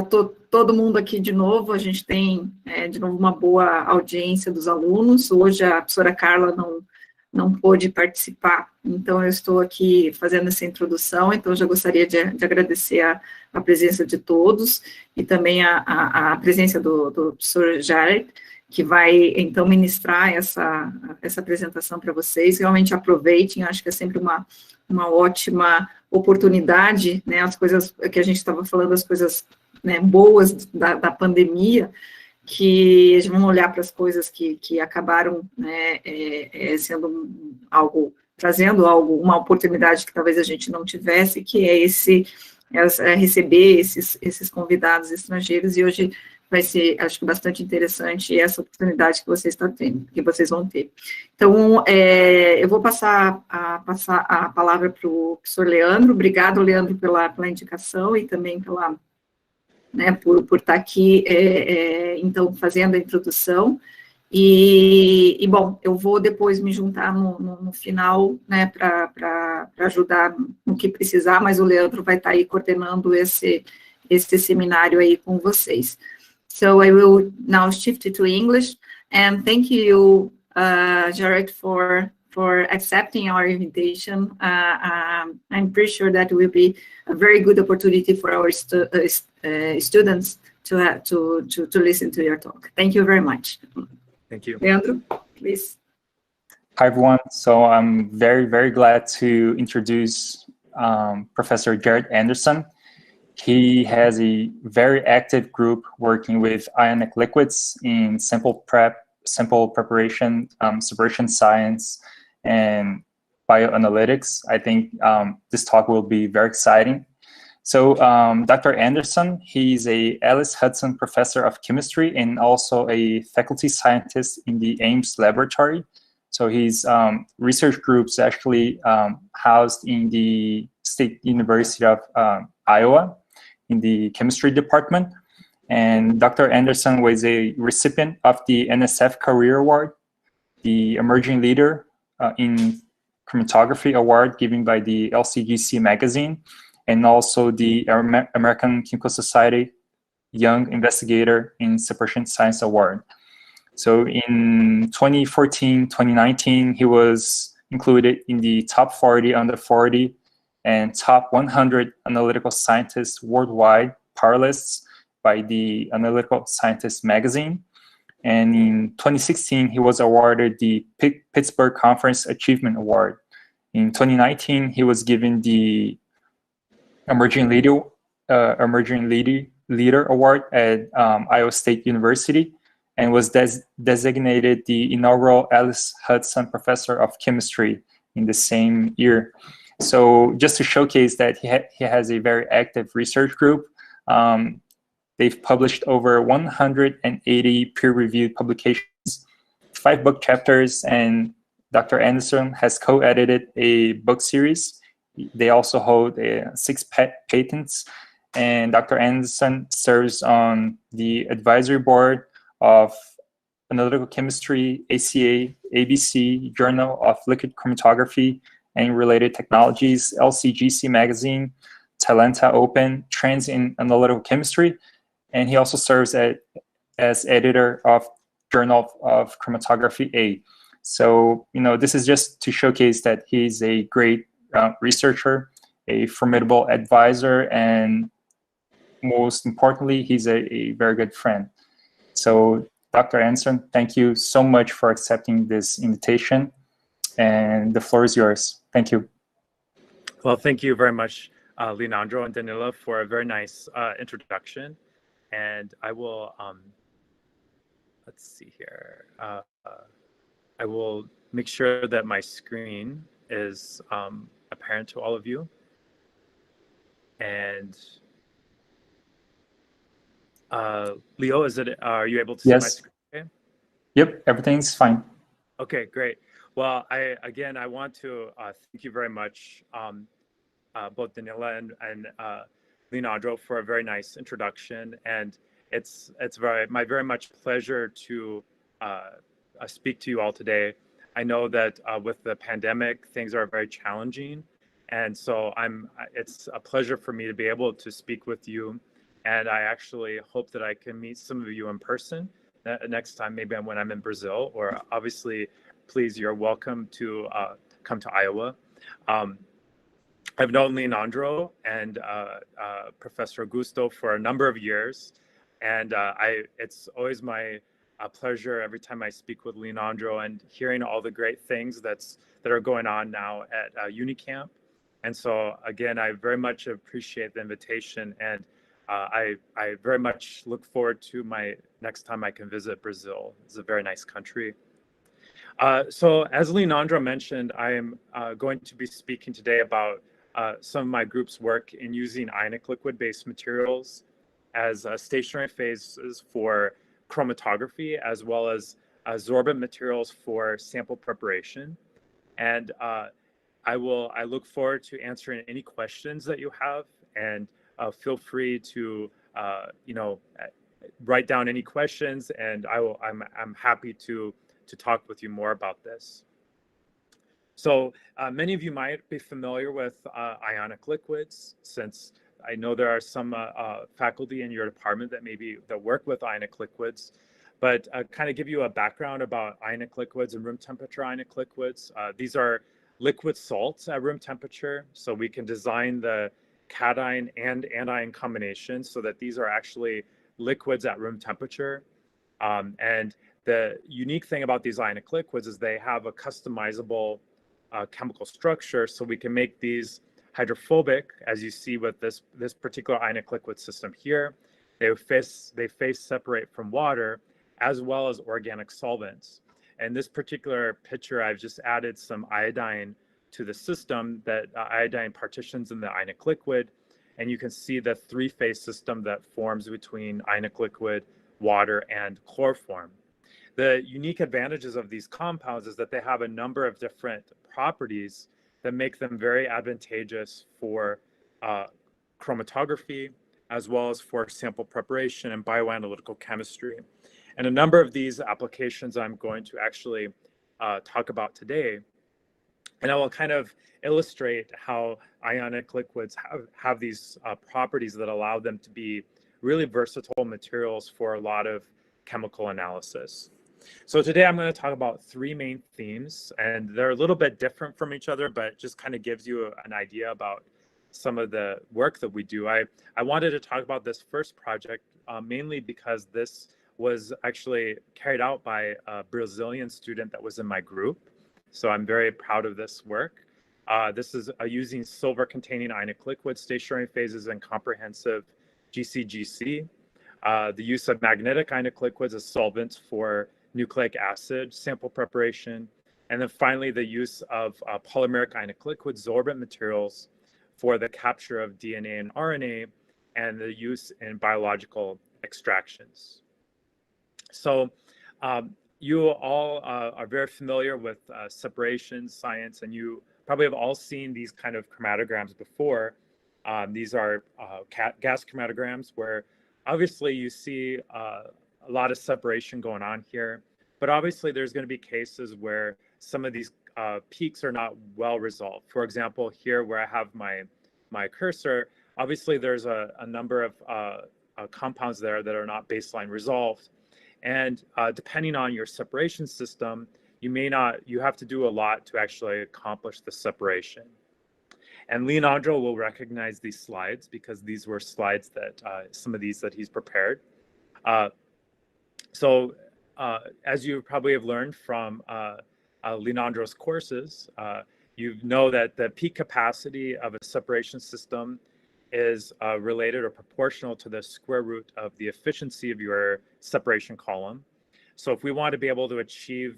tá todo mundo aqui de novo, a gente tem, de novo, uma boa audiência dos alunos. Hoje a professora Carla não pôde participar, então eu estou aqui fazendo essa introdução, então eu já gostaria de agradecer a presença de todos, e também a presença do professor Jared, que vai, então, ministrar essa apresentação para vocês. Realmente aproveitem, acho que é sempre uma ótima oportunidade, né, as coisas que a gente estava falando, as coisas, né, boas da pandemia, que a gente vai olhar para as coisas que acabaram, né, sendo trazendo uma oportunidade que talvez a gente não tivesse, que é receber esses convidados estrangeiros, e hoje vai ser, acho que, bastante interessante essa oportunidade que vocês estão tendo, que vocês vão ter. Então, eu vou passar a palavra para o professor Leandro. Obrigado, Leandro, pela indicação e também né, por estar aqui, então, fazendo a introdução. E, bom, eu vou depois me juntar no final, né, para ajudar no que precisar, mas o Leandro vai estar aí coordenando esse seminário aí com vocês. So I will now shift to English, and thank you, Jared, for accepting our invitation. I'm pretty sure that will be a very good opportunity for our students to listen to your talk. Thank you very much. Thank you. Leandro, please. Hi, everyone. So I'm very, very glad to introduce Professor Jared Anderson. He has a very active group working with ionic liquids in sample preparation, separation science, and bioanalytics. I think this talk will be very exciting. So Dr. Anderson, he's a Alice Hudson Professor of Chemistry and also a faculty scientist in the Ames Laboratory. So his research group's actually housed in the State University of Iowa in the chemistry department. And Dr. Anderson was a recipient of the NSF Career Award, the Emerging Leader in Chromatography Award given by the LCGC magazine, and also the American Chemical Society Young Investigator in Separation Science Award. So in 2014, 2019, he was included in the top 40 under 40 and top 100 analytical scientists worldwide power lists by the Analytical Scientist magazine. And in 2016, he was awarded the Pittsburgh Conference Achievement Award. In 2019, he was given the Emerging Leader Award at Iowa State University, and was designated the inaugural Alice Hudson Professor of Chemistry in the same year. So just to showcase that he has a very active research group, they've published over 180 peer-reviewed publications, 5 book chapters, and Dr. Anderson has co-edited a book series. They also hold 6 patents, and Dr. Anderson serves on the advisory board of Analytical Chemistry, ACA, ABC, Journal of Liquid Chromatography and Related Technologies, LCGC Magazine, Talenta Open, Trends in Analytical Chemistry, and he also serves as editor of Journal of Chromatography A. So, you know, this is just to showcase that he's a great researcher, a formidable advisor, and most importantly, he's a very good friend. So, Dr. Anderson, thank you so much for accepting this invitation, and the floor is yours. Thank you. Well, thank you very much, Leonardo and Danila, for a very nice introduction. And I will, let's see here. I will make sure that my screen is apparent to all of you. And Leo, are you able to see my screen? Okay? Yep, everything's fine. Okay, great. Well, I want to thank you very much, both Danila and Leonardo, for a very nice introduction. And it's my very much pleasure to speak to you all today. I know that with the pandemic, things are very challenging. And so it's a pleasure for me to be able to speak with you And I actually hope that I can meet some of you in person next time, maybe when I'm in Brazil, or obviously, please, you're welcome to come to Iowa. I've known Leonardo and Professor Augusto for a number of years, and it's always my pleasure every time I speak with Leonardo and hearing all the great things that are going on now at Unicamp. And so again, I very much appreciate the invitation, and I very much look forward to my next time I can visit Brazil. It's a very nice country. So as Leonardo mentioned, I am going to be speaking today about some of my group's work in using ionic liquid-based materials as stationary phases for chromatography, as well as sorbent materials for sample preparation. And I look forward to answering any questions that you have, and feel free to write down any questions, and I'm happy to talk with you more about this. So many of you might be familiar with ionic liquids, since I know there are some faculty in your department that work with ionic liquids. But kind of give you a background about ionic liquids and room temperature ionic liquids. These are liquid salts at room temperature, so we can design the cation and anion combination so that these are actually liquids at room temperature. And the unique thing about these ionic liquids is they have a customizable chemical structure, so we can make these hydrophobic, as you see with this particular ionic liquid system here. They phase separate from water, as well as organic solvents. And this particular picture, I've just added some iodine to the system, that iodine partitions in the ionic liquid, and you can see the three-phase system that forms between ionic liquid, water, and chloroform. The unique advantages of these compounds is that they have a number of different properties that make them very advantageous for chromatography, as well as for sample preparation and bioanalytical chemistry. And a number of these applications I'm going to actually talk about today. And I will kind of illustrate how ionic liquids have these properties that allow them to be really versatile materials for a lot of chemical analysis. So today I'm going to talk about three main themes, and they're a little bit different from each other, but just kind of gives you an idea about some of the work that we do. I wanted to talk about this first project mainly because this was actually carried out by a Brazilian student that was in my group. So I'm very proud of this work. This is using silver-containing ionic liquid stationary phases and comprehensive GCGC. The use of magnetic ionic liquids as solvents for nucleic acid sample preparation. And then finally, the use of polymeric ionic liquid sorbent materials for the capture of DNA and RNA, and the use in biological extractions. So you all are very familiar with separation science, and you probably have all seen these kind of chromatograms before. These are gas chromatograms, where obviously you see a lot of separation going on here, but obviously there's going to be cases where some of these peaks are not well resolved. For example, here where I have my cursor, obviously there's a number of compounds there that are not baseline resolved. And depending on your separation system, you have to do a lot to actually accomplish the separation. And Leonardo will recognize these slides because these were slides that some of these that he's prepared. So as you probably have learned from Leonardo's courses, you know that the peak capacity of a separation system is related or proportional to the square root of the efficiency of your separation column. So if we want to be able to achieve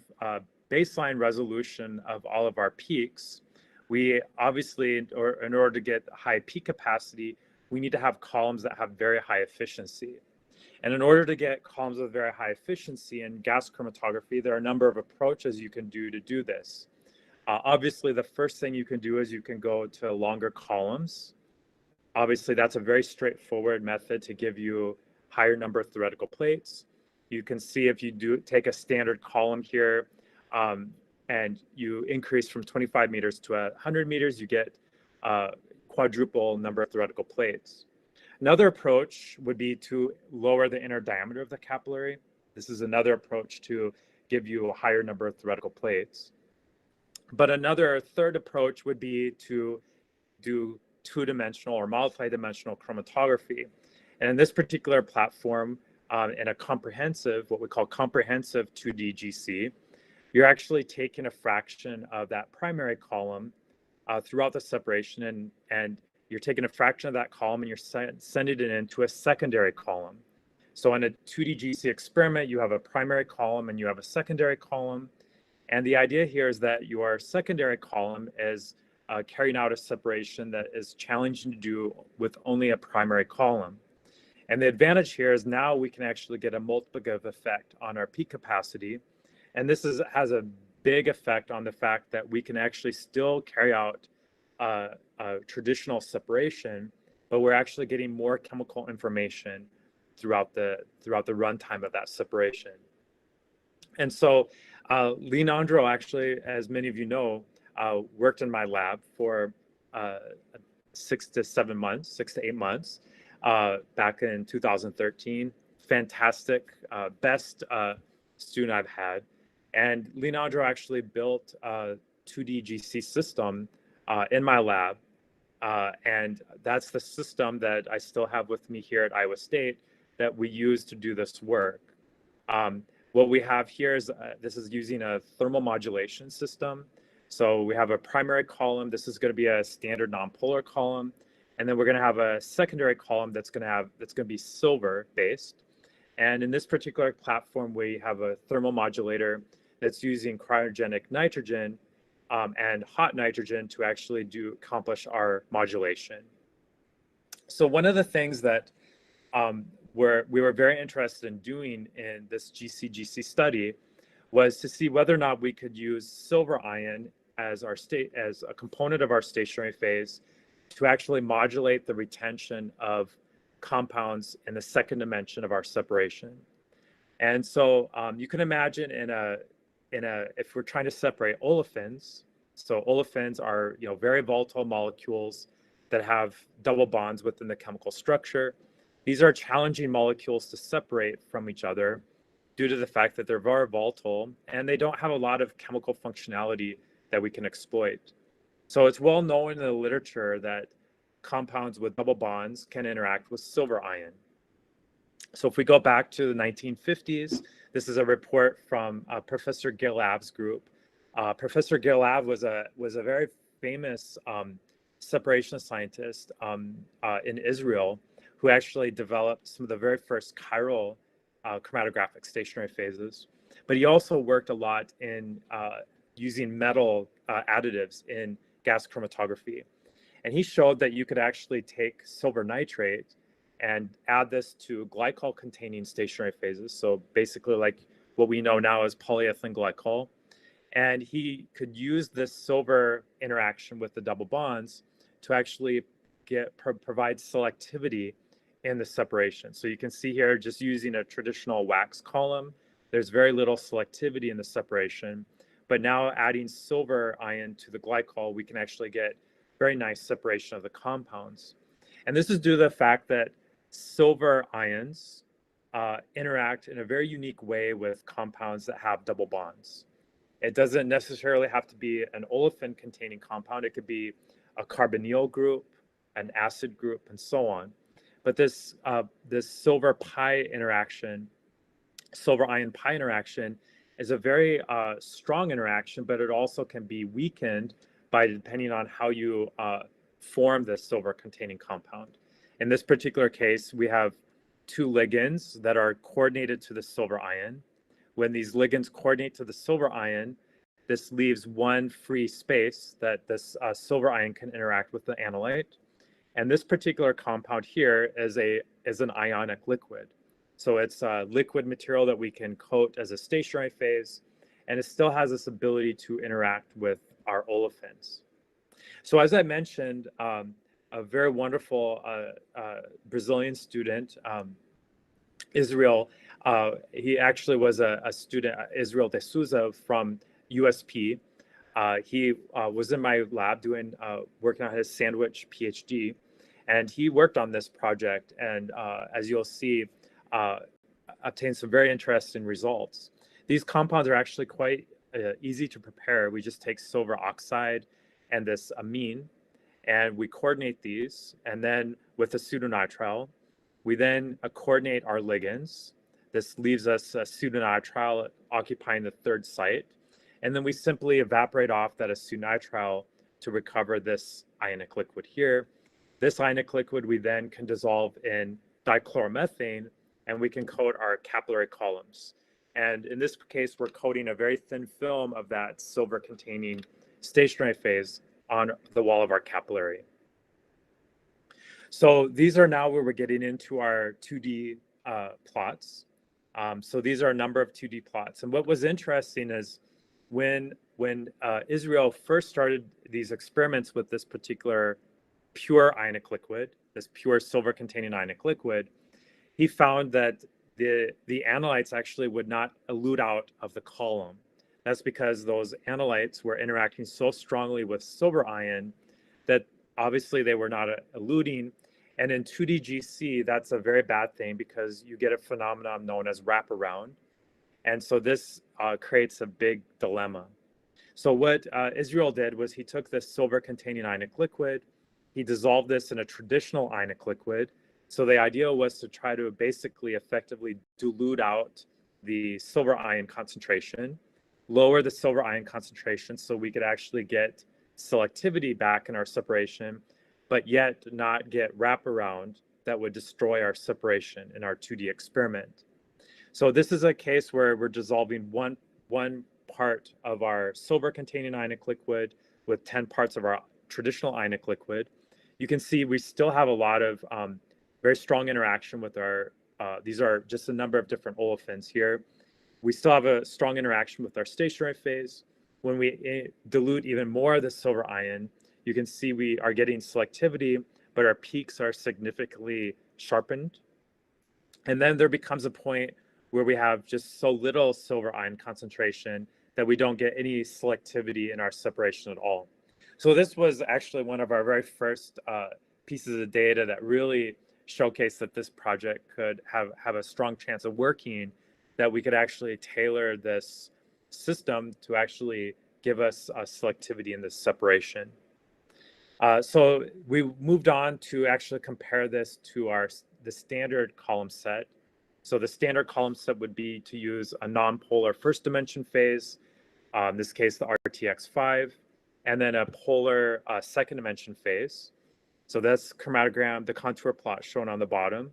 baseline resolution of all of our peaks, we obviously, in order to get high peak capacity, we need to have columns that have very high efficiency. And in order to get columns with very high efficiency in gas chromatography, there are a number of approaches you can do this. Obviously, the first thing you can do is you can go to longer columns. Obviously, that's a very straightforward method to give you higher number of theoretical plates. You can see if you take a standard column here, and you increase from 25 meters to 100 meters, you get quadruple number of theoretical plates. Another approach would be to lower the inner diameter of the capillary. This is another approach to give you a higher number of theoretical plates. But another third approach would be to do two-dimensional or multi-dimensional chromatography. And in this particular platform, in a comprehensive, what we call comprehensive 2D GC, you're actually taking a fraction of that primary column throughout the separation, and you're taking a fraction of that column and you're sending it into a secondary column. So in a 2D GC experiment, you have a primary column and you have a secondary column. And the idea here is that your secondary column is carrying out a separation that is challenging to do with only a primary column. And the advantage here is now we can actually get a multiplicative effect on our peak capacity. And this has a big effect on the fact that we can actually still carry out a traditional separation, but we're actually getting more chemical information throughout the runtime of that separation. And so Leonardo actually, as many of you know, worked in my lab for 6 to 8 months back in 2013. Fantastic, best student I've had. And Leonardo actually built a 2D GC system in my lab. And that's the system that I still have with me here at Iowa State that we use to do this work. What we have here is, this is using a thermal modulation system. So we have a primary column. This is going to be a standard nonpolar column. And then we're going to have a secondary column that's going to be silver based. And in this particular platform, we have a thermal modulator that's using cryogenic nitrogen and hot nitrogen to actually accomplish our modulation. So one of the things that we were very interested in doing in this GC study was to see whether or not we could use silver ion as a component of our stationary phase to actually modulate the retention of compounds in the second dimension of our separation. And so you can imagine if we're trying to separate olefins, so olefins are very volatile molecules that have double bonds within the chemical structure. These are challenging molecules to separate from each other due to the fact that they're very volatile and they don't have a lot of chemical functionality that we can exploit. So it's well known in the literature that compounds with double bonds can interact with silver ion. So if we go back to the 1950s, this is a report from Professor Gilab's group. Professor Gilab was a very famous separation scientist in Israel who actually developed some of the very first chiral chromatographic stationary phases. But he also worked a lot in using metal additives in gas chromatography. And he showed that you could actually take silver nitrate and add this to glycol-containing stationary phases. So basically like what we know now as polyethylene glycol. And he could use this silver interaction with the double bonds to actually provide selectivity in the separation. So you can see here, just using a traditional wax column, there's very little selectivity in the separation. But now adding silver ion to the glycol, we can actually get very nice separation of the compounds. And this is due to the fact that silver ions interact in a very unique way with compounds that have double bonds. It doesn't necessarily have to be an olefin containing compound. It could be a carbonyl group, an acid group, and so on. But this silver pi interaction, silver ion pi interaction, is a very strong interaction, but it also can be weakened by depending on how you form the silver containing compound. In this particular case, we have two ligands that are coordinated to the silver ion. When these ligands coordinate to the silver ion, this leaves one free space that this silver ion can interact with the analyte. And this particular compound here is an ionic liquid. So it's a liquid material that we can coat as a stationary phase, and it still has this ability to interact with our olefins. So as I mentioned, a very wonderful Brazilian student, Israel, he actually was a student, Israel de Souza from USP. He was in my lab working on his sandwich Ph.D. And he worked on this project, and as you'll see, obtained some very interesting results. These compounds are actually quite easy to prepare. We just take silver oxide and this amine, and we coordinate these, and then with a pseudonitrile, we then coordinate our ligands. This leaves us a pseudonitrile occupying the third site, and then we simply evaporate off that acetonitrile to recover this ionic liquid here. This ionic liquid we then can dissolve in dichloromethane, and we can coat our capillary columns. And in this case, we're coating a very thin film of that silver-containing stationary phase on the wall of our capillary. So these are now where we're getting into our 2D plots. So these are a number of 2D plots. And what was interesting is when Israel first started these experiments with this particular pure ionic liquid, this pure silver-containing ionic liquid, he found that the analytes actually would not elute out of the column. That's because those analytes were interacting so strongly with silver ion that obviously they were not eluting. And in 2D GC, that's a very bad thing because you get a phenomenon known as wraparound. And so this creates a big dilemma. So what Israel did was he took this silver-containing ionic liquid, he dissolved this in a traditional ionic liquid. So the idea was to try to basically effectively dilute out the silver ion concentration, lower the silver ion concentration so we could actually get selectivity back in our separation, but yet not get wraparound that would destroy our separation in our 2D experiment. So this is a case where we're dissolving one part of our silver-containing ionic liquid with 10 parts of our traditional ionic liquid. You can see we still have a lot of very strong interaction with our, these are just a number of different olefins here. We still have a strong interaction with our stationary phase. When we dilute even more of the silver ion, you can see we are getting selectivity, but our peaks are significantly sharpened. And then there becomes a point where we have just so little silver ion concentration that we don't get any selectivity in our separation at all. So this was actually one of our very first pieces of data that really showcased that this project could have a strong chance of working, that we could actually tailor this system to actually give us selectivity in this separation. So we moved on to actually compare this to the standard column set. So the standard column set would be to use a non-polar first dimension phase, in this case the RTX5, and then a polar second dimension phase. So that's chromatogram, the contour plot shown on the bottom.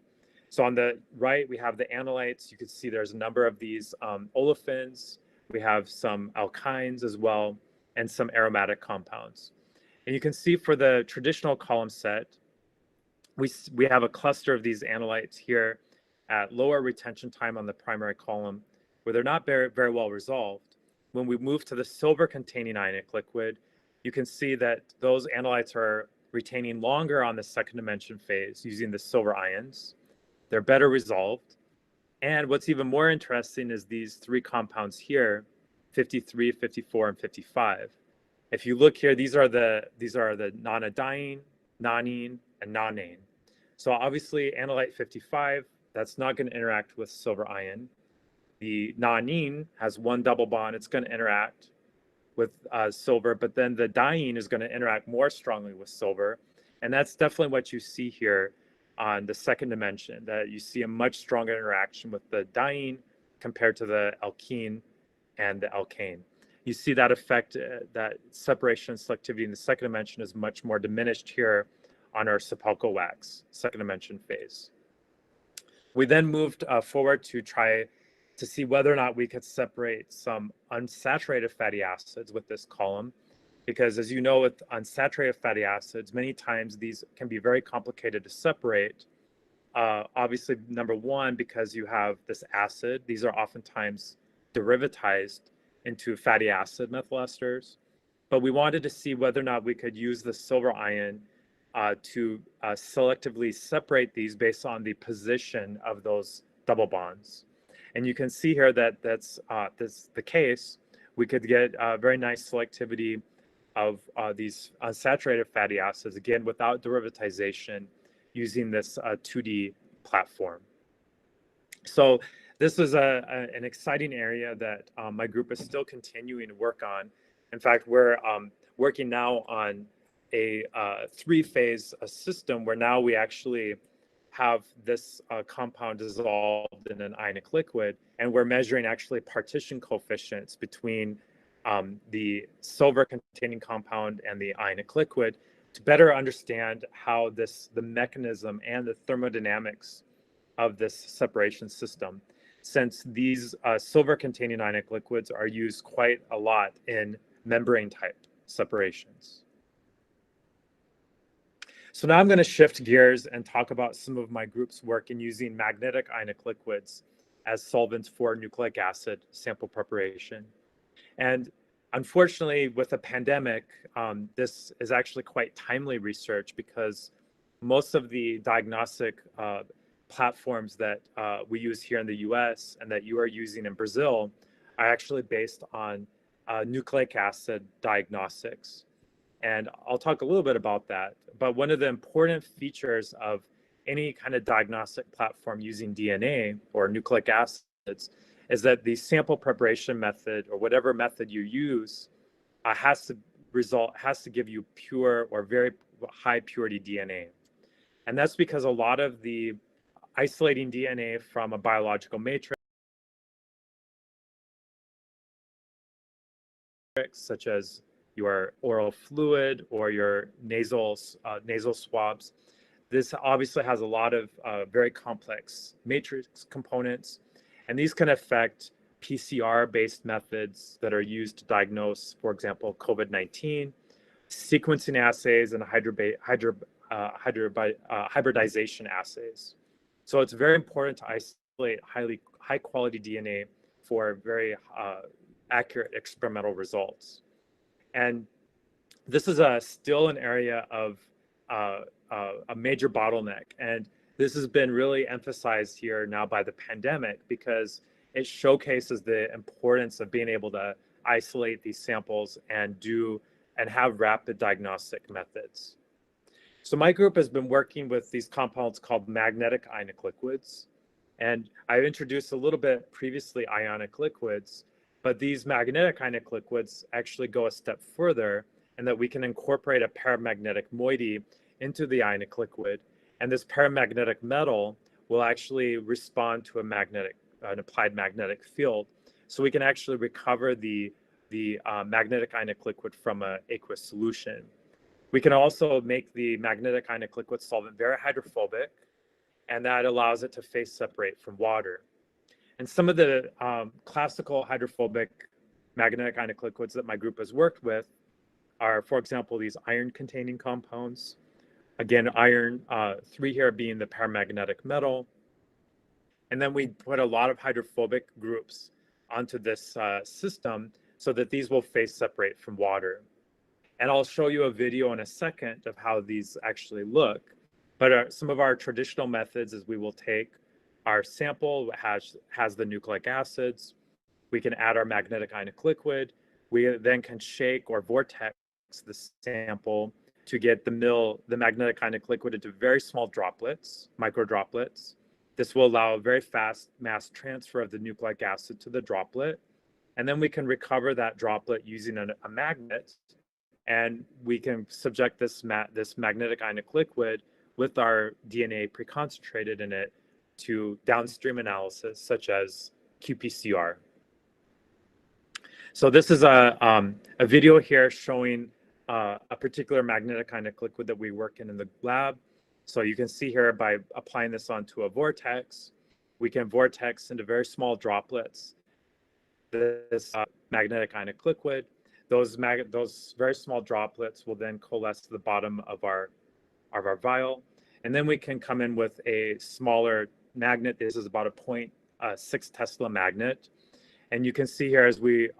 So on the right, we have the analytes. You can see there's a number of these olefins. We have some alkynes as well, and some aromatic compounds. And you can see for the traditional column set, we have a cluster of these analytes here at lower retention time on the primary column, where they're not very well resolved. When we move to the silver-containing ionic liquid, you can see that those analytes are retaining longer on the second dimension phase using the silver ions. They're better resolved. And what's even more interesting is these three compounds here, 53, 54, and 55. If you look here, these are the nonadiene, nonene, and nonane. So obviously analyte 55, that's not going to interact with silver ion. The nonene has one double bond, it's going to interact with silver, but then the diene is going to interact more strongly with silver. And that's definitely what you see here on the second dimension, that you see a much stronger interaction with the diene compared to the alkene and the alkane. You see that effect, that separation and selectivity in the second dimension is much more diminished here on our sepulchral wax, second dimension phase. We then moved forward to try to see whether or not we could separate some unsaturated fatty acids with this column, because as you know, with unsaturated fatty acids, many times these can be very complicated to separate. Obviously, number one, because you have this acid, these are oftentimes derivatized into fatty acid methyl esters. But we wanted to see whether or not we could use the silver ion to selectively separate these based on the position of those double bonds. And you can see here that that's the case. We could get very nice selectivity of these unsaturated fatty acids, again, without derivatization using this 2D platform. So this is an exciting area that my group is still continuing to work on. In fact, we're working now on a 3-phase system where now we actually have this compound dissolved in an ionic liquid, and we're measuring actually partition coefficients between the silver-containing compound and the ionic liquid to better understand how the mechanism and the thermodynamics of this separation system, since these silver-containing ionic liquids are used quite a lot in membrane-type separations. So now I'm going to shift gears and talk about some of my group's work in using magnetic ionic liquids as solvents for nucleic acid sample preparation. And unfortunately, with the pandemic, this is actually quite timely research because most of the diagnostic platforms that we use here in the US and that you are using in Brazil are actually based on nucleic acid diagnostics. And I'll talk a little bit about that. But one of the important features of any kind of diagnostic platform using DNA or nucleic acids is that the sample preparation method or whatever method you use has to give you pure or very high purity DNA. And that's because a lot of the isolating DNA from a biological matrix, such as your oral fluid or your nasal swabs, this obviously has a lot of very complex matrix components, and these can affect PCR-based methods that are used to diagnose, for example, COVID-19, sequencing assays, and hybridization assays. So it's very important to isolate high-quality DNA for very accurate experimental results. And this is still an area of a major bottleneck. And this has been really emphasized here now by the pandemic because it showcases the importance of being able to isolate these samples and have rapid diagnostic methods. So my group has been working with these compounds called magnetic ionic liquids. And I introduced a little bit previously ionic liquids, but these magnetic ionic liquids actually go a step further in that we can incorporate a paramagnetic moiety into the ionic liquid. And this paramagnetic metal will actually respond to an applied magnetic field. So we can actually recover the magnetic ionic liquid from an aqueous solution. We can also make the magnetic ionic liquid solvent very hydrophobic, and that allows it to phase separate from water. And some of the classical hydrophobic magnetic ionic liquids that my group has worked with are, for example, these iron-containing compounds. Again, iron 3 here being the paramagnetic metal. And then we put a lot of hydrophobic groups onto this system so that these will phase separate from water. And I'll show you a video in a second of how these actually look. But some of our traditional methods is we will take our sample has the nucleic acids. We can add our magnetic ionic liquid. We then can shake or vortex the sample to get the magnetic ionic liquid into very small droplets, micro droplets. This will allow a very fast mass transfer of the nucleic acid to the droplet. And then we can recover that droplet using a magnet, and we can subject this magnetic ionic liquid with our DNA pre-concentrated in it to downstream analysis, such as qPCR. So this is a video here showing a particular magnetic ionic liquid that we work in the lab. So you can see here by applying this onto a vortex, we can vortex into very small droplets this magnetic ionic liquid. Those very small droplets will then coalesce to the bottom of our vial. And then we can come in with a smaller magnet. This is about a 0.6 Tesla magnet. And you can see here as we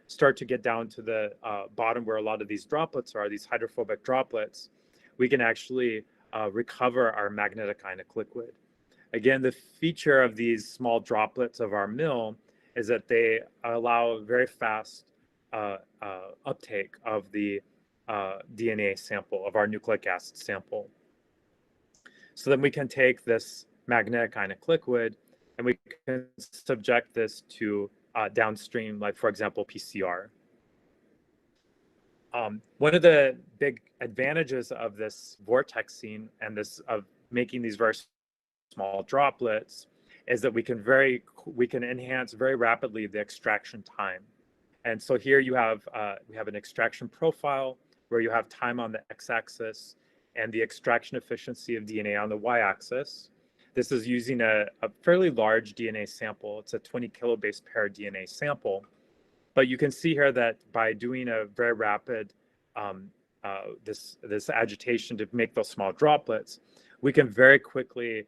start to get down to the bottom where a lot of these droplets are, these hydrophobic droplets, we can actually recover our magnetic ionic liquid. Again, the feature of these small droplets of our mill is that they allow very fast uptake of the DNA sample, of our nucleic acid sample. So then we can take this magnetic ionic liquid and we can subject this to downstream, like for example, PCR. One of the big advantages of this vortexing and this of making these very small droplets is that we can enhance very rapidly the extraction time. And so here you have we have an extraction profile where you have time on the x-axis and the extraction efficiency of DNA on the y-axis. This is using a fairly large DNA sample. It's a 20 kilobase pair DNA sample. But you can see here that by doing a very rapid this agitation to make those small droplets, we can very quickly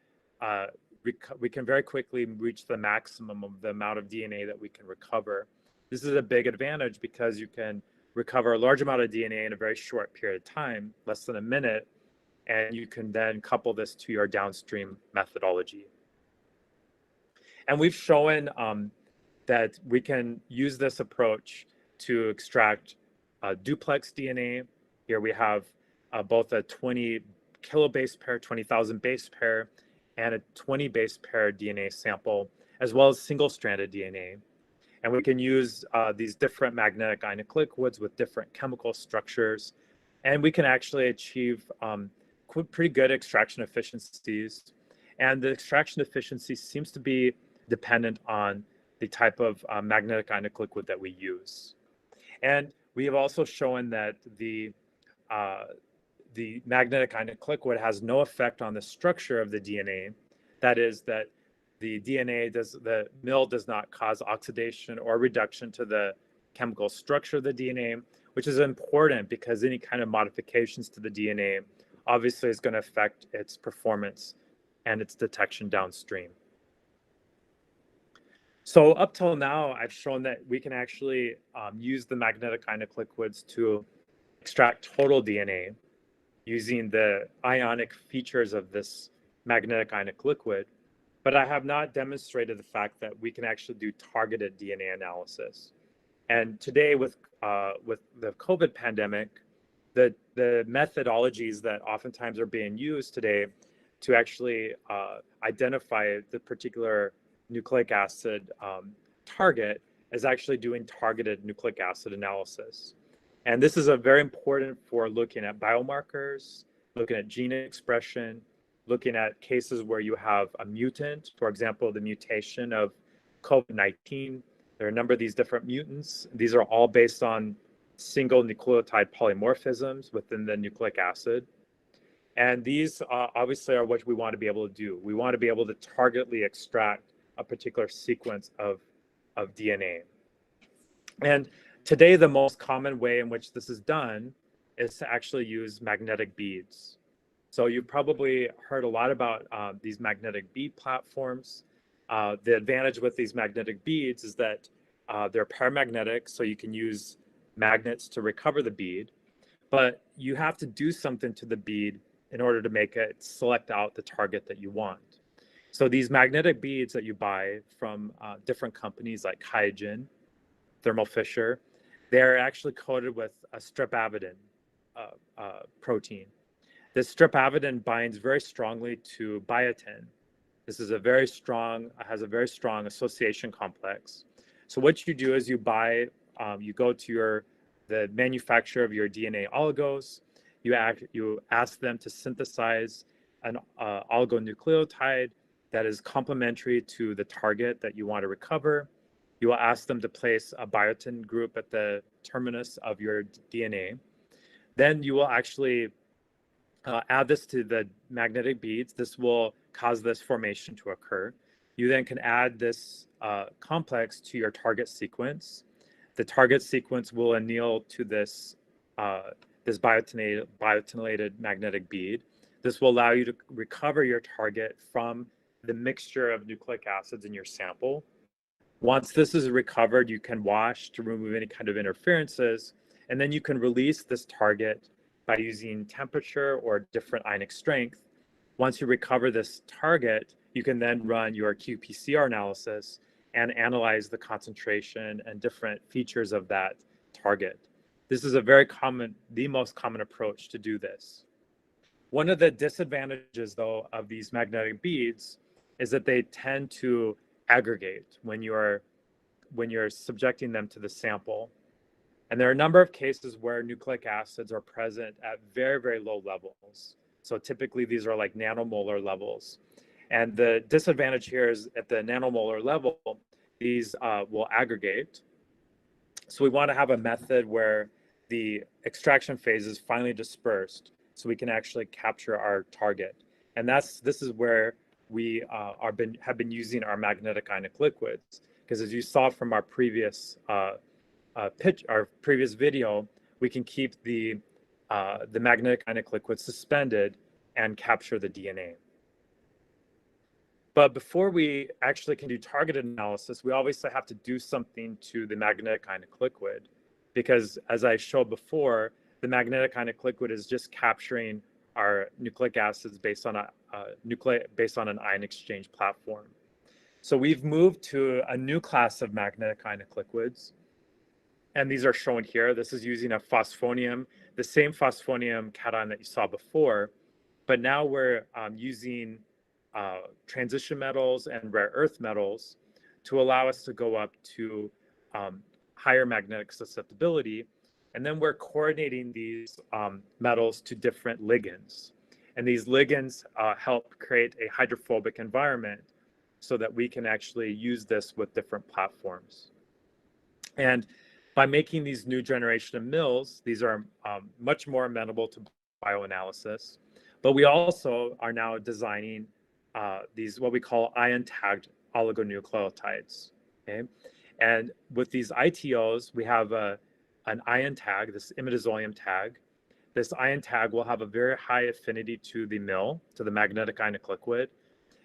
reach the maximum of the amount of DNA that we can recover. This is a big advantage because you can recover a large amount of DNA in a very short period of time, less than a minute, and you can then couple this to your downstream methodology. And we've shown that we can use this approach to extract duplex DNA. Here we have both a 20 kilobase pair, 20,000 base pair, and a 20 base pair DNA sample, as well as single-stranded DNA. And we can use these different magnetic ionic liquids with different chemical structures, and we can actually achieve pretty good extraction efficiencies. And the extraction efficiency seems to be dependent on the type of magnetic ionic liquid that we use. And we have also shown that the magnetic ionic liquid has no effect on the structure of the DNA. That is, that the MIL does not cause oxidation or reduction to the chemical structure of the DNA, which is important because any kind of modifications to the DNA obviously is going to affect its performance and its detection downstream. So up till now, I've shown that we can actually use the magnetic ionic liquids to extract total DNA using the ionic features of this magnetic ionic liquid, but I have not demonstrated the fact that we can actually do targeted DNA analysis. And today with the COVID pandemic, the methodologies that oftentimes are being used today to actually identify the particular nucleic acid target is actually doing targeted nucleic acid analysis. And this is very important for looking at biomarkers, looking at gene expression, looking at cases where you have a mutant, for example, the mutation of COVID-19. There are a number of these different mutants. These are all based on single nucleotide polymorphisms within the nucleic acid. And these obviously are what we want to be able to do. We want to be able to targetedly extract a particular sequence of DNA. And today, the most common way in which this is done is to actually use magnetic beads. So you've probably heard a lot about these magnetic bead platforms. The advantage with these magnetic beads is that they're paramagnetic, so you can use magnets to recover the bead, but you have to do something to the bead in order to make it select out the target that you want. So these magnetic beads that you buy from different companies like Hygen, Thermo Fisher, they're actually coated with a strep-avidin protein. This strep-avidin binds very strongly to biotin. This is has a very strong association complex. So what you do is you go to the manufacturer of your DNA oligos, you ask them to synthesize an oligonucleotide that is complementary to the target that you want to recover. You will ask them to place a biotin group at the terminus of your DNA. Then you will actually add this to the magnetic beads. This will cause this formation to occur. You then can add this complex to your target sequence. The target sequence will anneal to this biotinylated magnetic bead. This will allow you to recover your target from the mixture of nucleic acids in your sample. Once this is recovered, you can wash to remove any kind of interferences, and then you can release this target by using temperature or different ionic strength. Once you recover this target, you can then run your qPCR analysis and analyze the concentration and different features of that target. This is the most common approach to do this. One of the disadvantages, though, of these magnetic beads is that they tend to aggregate when you're subjecting them to the sample. And there are a number of cases where nucleic acids are present at very, very low levels. So typically these are like nanomolar levels. And the disadvantage here is at the nanomolar level, these will aggregate. So we want to have a method where the extraction phase is finally dispersed so we can actually capture our target. And this is where we have been using our magnetic ionic liquids, because as you saw from our previous our previous video, we can keep the magnetic ionic liquid suspended and capture the DNA. But before we actually can do targeted analysis, we obviously have to do something to the magnetic ionic liquid, because as I showed before, the magnetic ionic liquid is just capturing our nucleic acids based on an ion exchange platform. So we've moved to a new class of magnetic ionic liquids, and these are shown here. This is using a phosphonium, the same phosphonium cation that you saw before, but now we're using transition metals and rare earth metals to allow us to go up to higher magnetic susceptibility. And then we're coordinating these metals to different ligands. And these ligands help create a hydrophobic environment so that we can actually use this with different platforms. And by making these new generation of mills, these are much more amenable to bioanalysis. But we also are now designing these what we call ion-tagged oligonucleotides. Okay, and with these ITOs, we have an ion tag, this imidazolium tag. This ion tag will have a very high affinity to the mill, to the magnetic ionic liquid.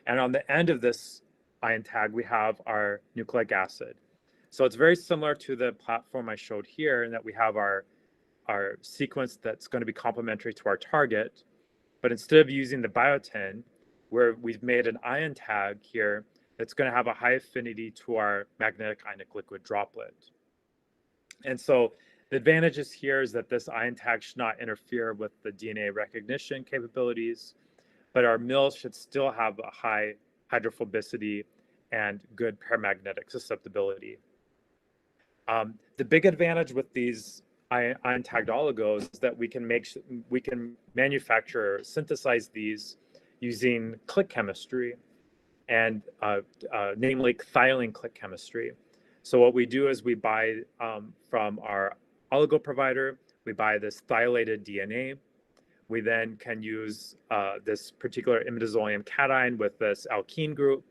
And on the end of this ion tag, we have our nucleic acid. So it's very similar to the platform I showed here, in that we have our sequence that's going to be complementary to our target. But instead of using the biotin, where we've made an ion tag here that's going to have a high affinity to our magnetic ionic liquid droplet. And so the advantages here is that this ion tag should not interfere with the DNA recognition capabilities, but our mills should still have a high hydrophobicity and good paramagnetic susceptibility. The big advantage with these ion tagged oligos is that we can manufacture, synthesize these using click chemistry, and namely thio-lene click chemistry. So what we do is we buy from our oligo provider, we buy this thiolated DNA. We then can use this particular imidazolium cation with this alkene group.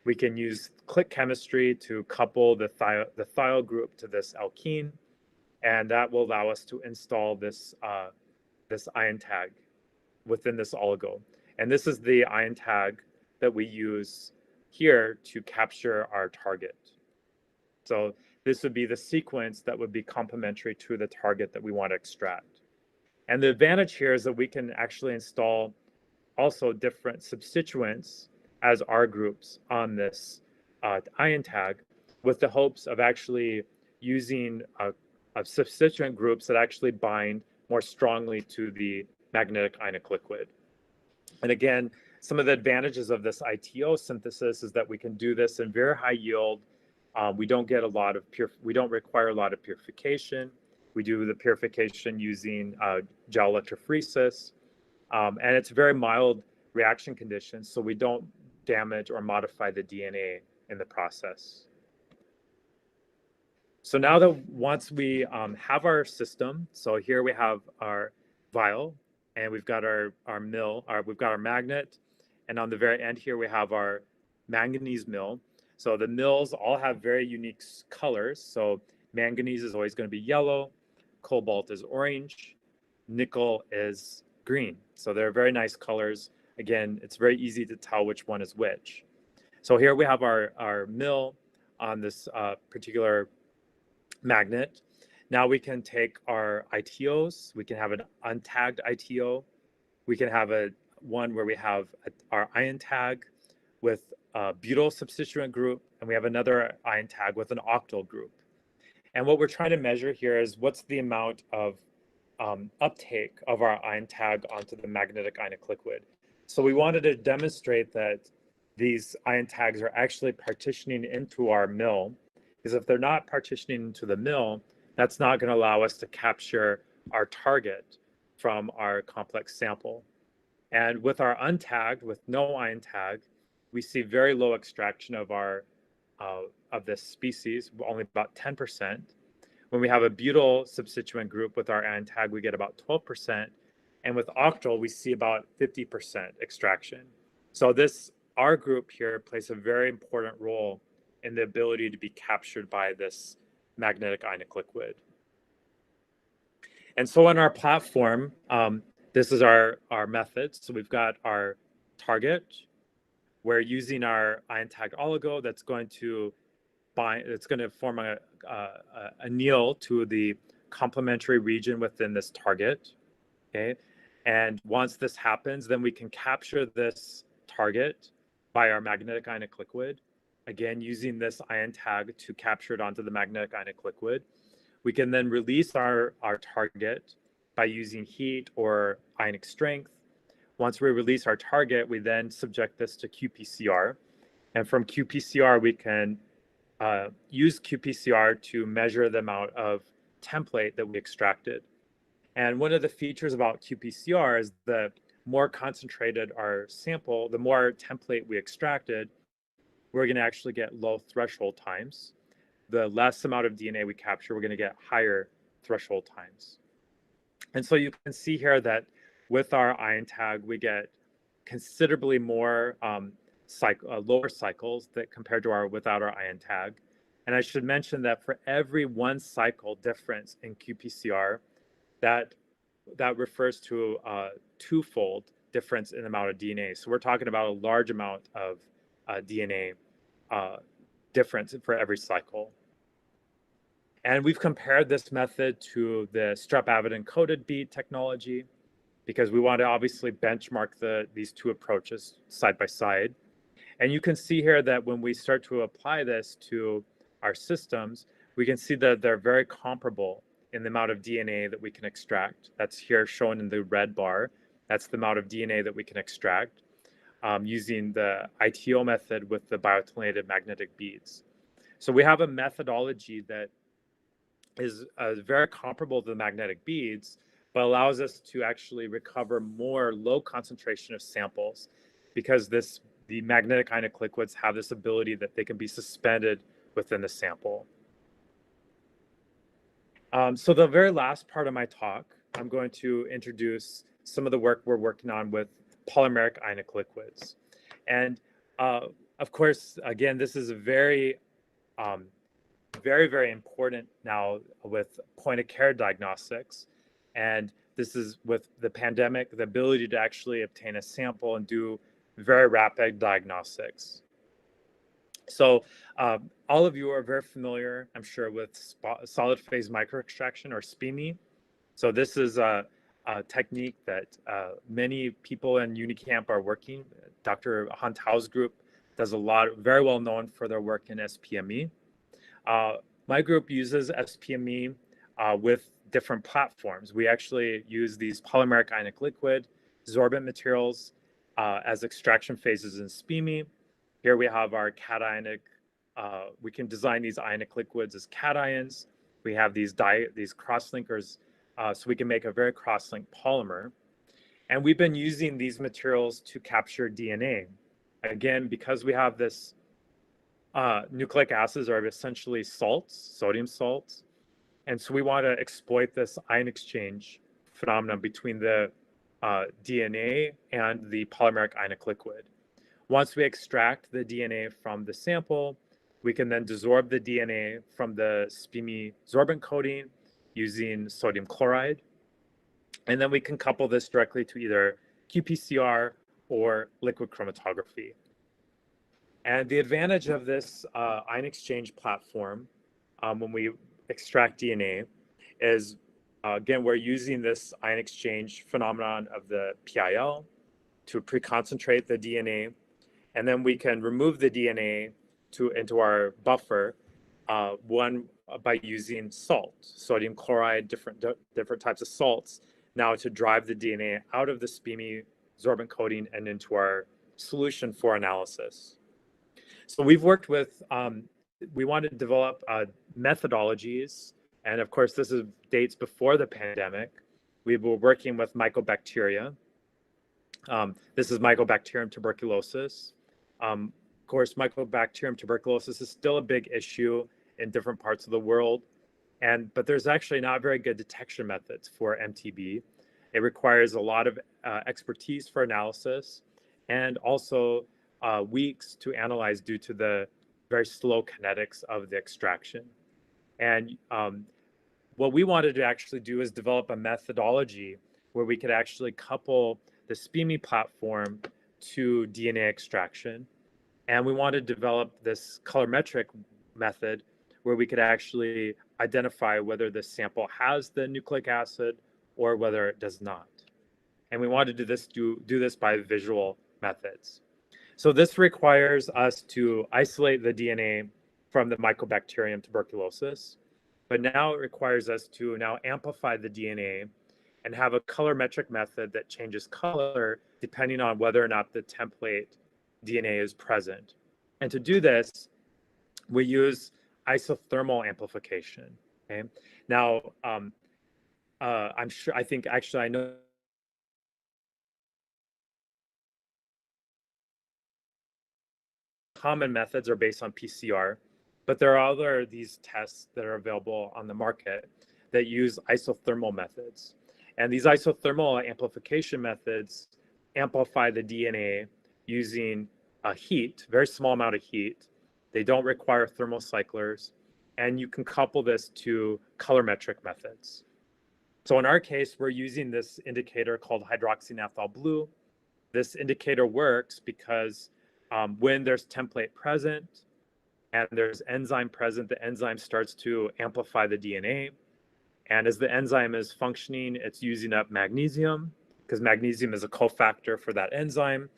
We can use click chemistry to couple the thiol group to this alkene, and that will allow us to install this ion tag within this oligo. And this is the ion tag that we use here to capture our target. So this would be the sequence that would be complementary to the target that we want to extract. And the advantage here is that we can actually install also different substituents as R groups on this ion tag, with the hopes of actually using substituent groups that actually bind more strongly to the magnetic ionic liquid. And again, some of the advantages of this ITO synthesis is that we can do this in very high yield. We don't require a lot of purification. We do the purification using gel electrophoresis, and it's very mild reaction conditions, so we don't damage or modify the DNA in the process. So now that once we have our system, so here we have our vial, and we've got our mill, we've got our magnet, and on the very end here we have our manganese mill. So the mills all have very unique colors. So manganese is always going to be yellow, cobalt is orange, nickel is green. So they're very nice colors. Again, it's very easy to tell which one is which. So here we have our mill on this particular magnet. Now we can take our ITOs. We can have an untagged ITO. We can have one where we have our ion tag with a butyl substituent group, and we have another ion tag with an octyl group. And what we're trying to measure here is what's the amount of uptake of our ion tag onto the magnetic ionic liquid. So we wanted to demonstrate that these ion tags are actually partitioning into our mill, because if they're not partitioning into the mill, that's not going to allow us to capture our target from our complex sample. And with our untagged, with no ion tag, we see very low extraction of our of this species, only about 10%. When we have a butyl substituent group with our ion tag, we get about 12%. And with octyl, we see about 50% extraction. So this R group here plays a very important role in the ability to be captured by this magnetic ionic liquid. And so on our platform, this is our method. So we've got our target. We're using our ion tagged oligo that's going to bind, it's going to form a anneal to the complementary region within this target. Okay. And once this happens, then we can capture this target by our magnetic ionic liquid. Again, using this ion tag to capture it onto the magnetic ionic liquid. We can then release our target by using heat or ionic strength. Once we release our target, we then subject this to qPCR. And from qPCR, we can use qPCR to measure the amount of template that we extracted. And one of the features about qPCR is the more concentrated our sample, the more template we extracted, we're going to actually get low threshold times. The less amount of DNA we capture, we're going to get higher threshold times. And so you can see here that with our ion tag, we get considerably more lower cycles that compared to our without our ion tag. And I should mention that for every 1 cycle difference in qPCR, that refers to a 2-fold difference in the amount of DNA. So we're talking about a large amount of DNA difference for every cycle. And we've compared this method to the strep-avidin-coated bead technology because we want to obviously benchmark these two approaches side by side. And you can see here that when we start to apply this to our systems, we can see that they're very comparable in the amount of DNA that we can extract. That's here shown in the red bar. That's the amount of DNA that we can extract using the ITO method with the biotonated magnetic beads. So we have a methodology that is very comparable to the magnetic beads, but allows us to actually recover more low concentration of samples because the magnetic ionic liquids have this ability that they can be suspended within the sample. So the very last part of my talk, I'm going to introduce some of the work we're working on with polymeric ionic liquids. And of course, again, this is a very, very important now with point of care diagnostics. And this is with the pandemic, the ability to actually obtain a sample and do very rapid diagnostics. So all of you are very familiar, I'm sure, with solid phase microextraction or SPME. So this is a technique that many people in Unicamp are working. Dr. Han Tao's group does a lot, very well known for their work in SPME. My group uses SPME with different platforms. We actually use these polymeric ionic liquid, sorbent materials as extraction phases in SPME. Here we have our cationic, we can design these ionic liquids as cations. We have these cross-linkers, so we can make a very cross-linked polymer. And we've been using these materials to capture DNA. Again, because we have this, nucleic acids are essentially salts, sodium salts. And so we want to exploit this ion exchange phenomenon between the DNA and the polymeric ionic liquid. Once we extract the DNA from the sample, we can then desorb the DNA from the SPME sorbent coating using sodium chloride. And then we can couple this directly to either qPCR or liquid chromatography. And the advantage of this ion exchange platform when we extract DNA is, again, we're using this ion exchange phenomenon of the PIL to pre-concentrate the DNA. And then we can remove the DNA into our buffer, one by using salt, sodium chloride, different types of salts, now to drive the DNA out of the SPME sorbent coating and into our solution for analysis. So we've worked with, we wanted to develop methodologies, and of course this dates before the pandemic. We were working with mycobacteria. This is Mycobacterium tuberculosis. Of course, Mycobacterium tuberculosis is still a big issue in different parts of the world, but there's actually not very good detection methods for MTB. It requires a lot of expertise for analysis, and also weeks to analyze due to the very slow kinetics of the extraction. And what we wanted to actually do is develop a methodology where we could actually couple the SPME platform to DNA extraction. And we wanted to develop this colorimetric method where we could actually identify whether the sample has the nucleic acid or whether it does not. And we wanted to do this by visual methods. So this requires us to isolate the DNA from the Mycobacterium tuberculosis, but now it requires us to now amplify the DNA and have a colorimetric method that changes color depending on whether or not the template DNA is present. And to do this, we use isothermal amplification. Okay. Now, I know common methods are based on PCR, but there are these tests that are available on the market that use isothermal methods. And these isothermal amplification methods amplify the DNA using heat, very small amount of heat. They don't require thermocyclers, and you can couple this to colorimetric methods. So in our case, we're using this indicator called hydroxynaphthol blue. This indicator works because when there's template present and there's enzyme present, the enzyme starts to amplify the DNA. And as the enzyme is functioning, it's using up magnesium because magnesium is a cofactor for that enzyme.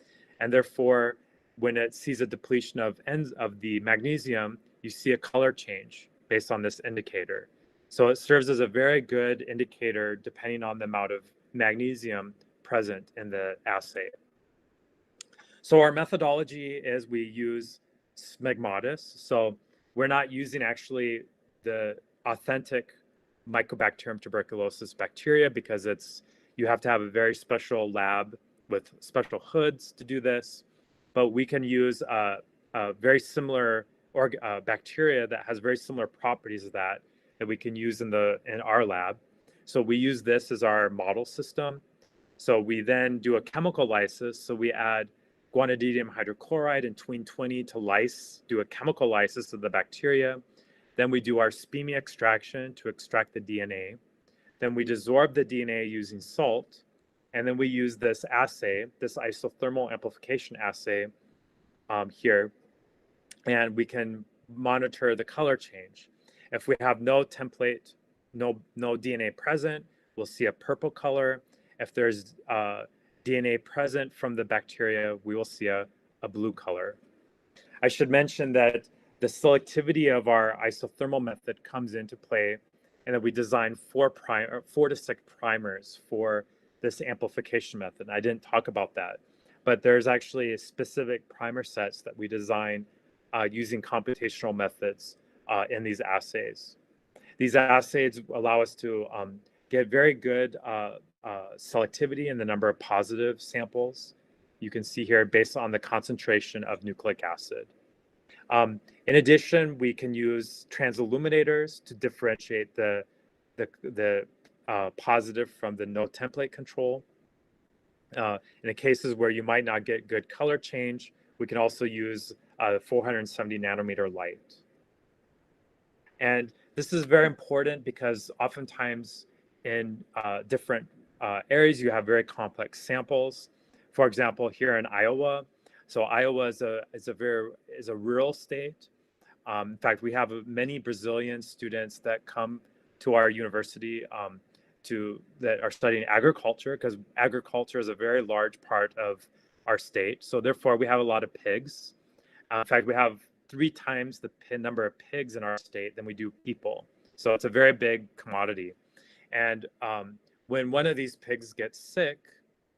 And therefore, when it sees a depletion of the magnesium, you see a color change based on this indicator. So it serves as a very good indicator depending on the amount of magnesium present in the assay. So our methodology is we use smegmatis. So we're not using actually the authentic Mycobacterium tuberculosis bacteria because you have to have a very special lab with special hoods to do this. But we can use a very similar bacteria that has very similar properties of that we can use in our lab. So we use this as our model system. So we then do a chemical lysis. So we add guanidinium hydrochloride and tween-20 to lyse, do a chemical lysis of the bacteria. Then we do our SPME extraction to extract the DNA. Then we desorb the DNA using salt. And then we use this assay, this isothermal amplification assay here, and we can monitor the color change. If we have no template, no DNA present, we'll see a purple color. If there's DNA present from the bacteria, we will see a blue color. I should mention that the selectivity of our isothermal method comes into play, and that we design 4 to 6 primers for this amplification method. I didn't talk about that, but there's actually specific primer sets that we design using computational methods in these assays. These assays allow us to get very good selectivity in the number of positive samples. You can see here based on the concentration of nucleic acid. In addition, we can use transilluminators to differentiate the positive from the no template control. In the cases where you might not get good color change, we can also use 470 nanometer light. And this is very important because oftentimes in different areas, you have very complex samples. For example, here in Iowa, so Iowa is a rural state. In fact, we have many Brazilian students that come to our university that are studying agriculture, because agriculture is a very large part of our state. So therefore, we have a lot of pigs. In fact, we have 3 times the number of pigs in our state than we do people. So it's a very big commodity. And when one of these pigs gets sick,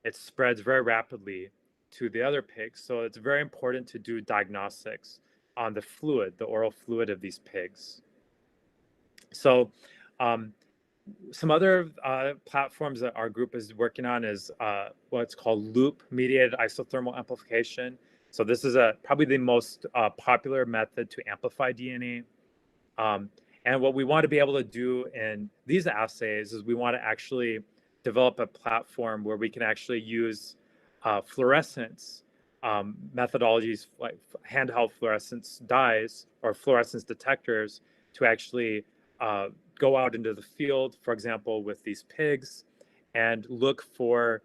it spreads very rapidly to the other pigs. So it's very important to do diagnostics on the fluid, the oral fluid of these pigs. So some other platforms that our group is working on is what's called loop-mediated isothermal amplification. So this is probably the most popular method to amplify DNA. And what we want to be able to do in these assays is we want to actually develop a platform where we can actually use fluorescence methodologies like handheld fluorescence dyes or fluorescence detectors to actually go out into the field, for example, with these pigs and look for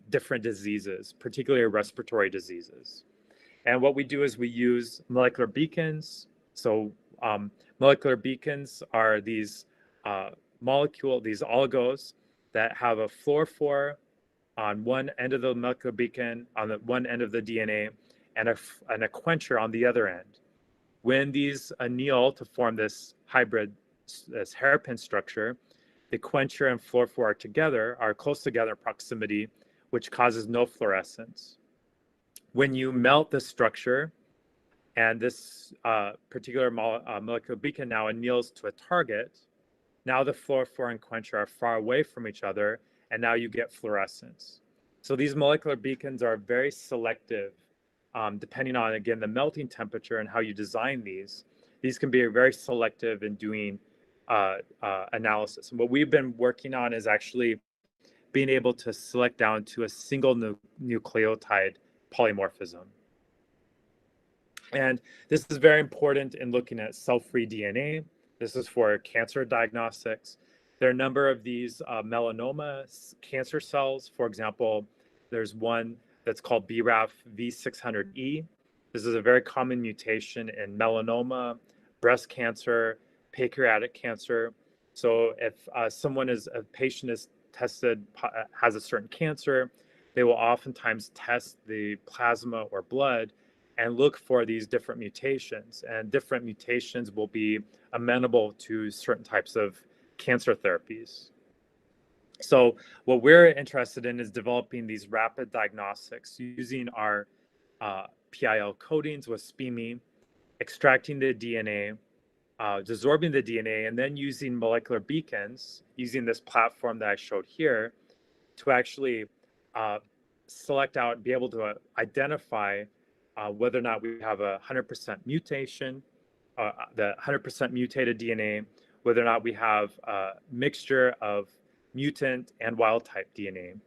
different diseases, particularly respiratory diseases. And what we do is we use molecular beacons. So molecular beacons are these these oligos that have a fluorophore on one end of the molecular beacon, on the one end of the DNA, and a quencher on the other end. When these anneal to form this hybrid, this hairpin structure, the quencher and fluorophore are close together in proximity, which causes no fluorescence. When you melt this structure, and this particular molecular beacon now anneals to a target, now the fluorophore and quencher are far away from each other, and now you get fluorescence. So these molecular beacons are very selective, depending on, again, the melting temperature and how you design these. These can be very selective in doing analysis. And what we've been working on is actually being able to select down to a single nucleotide polymorphism. And this is very important in looking at cell-free DNA. This is for cancer diagnostics. There are a number of these melanoma cancer cells. For example, there's one that's called BRAF V600E. This is a very common mutation in melanoma, breast cancer, pancreatic cancer. So if a patient is tested, has a certain cancer, they will oftentimes test the plasma or blood and look for these different mutations. And different mutations will be amenable to certain types of cancer therapies. So what we're interested in is developing these rapid diagnostics using our PIL coatings with SPEMI, extracting the DNA, desorbing the DNA, and then using molecular beacons, using this platform that I showed here, to actually select out, be able to identify whether or not we have a 100% mutation, the 100% mutated DNA, whether or not we have a mixture of mutant and wild type DNA.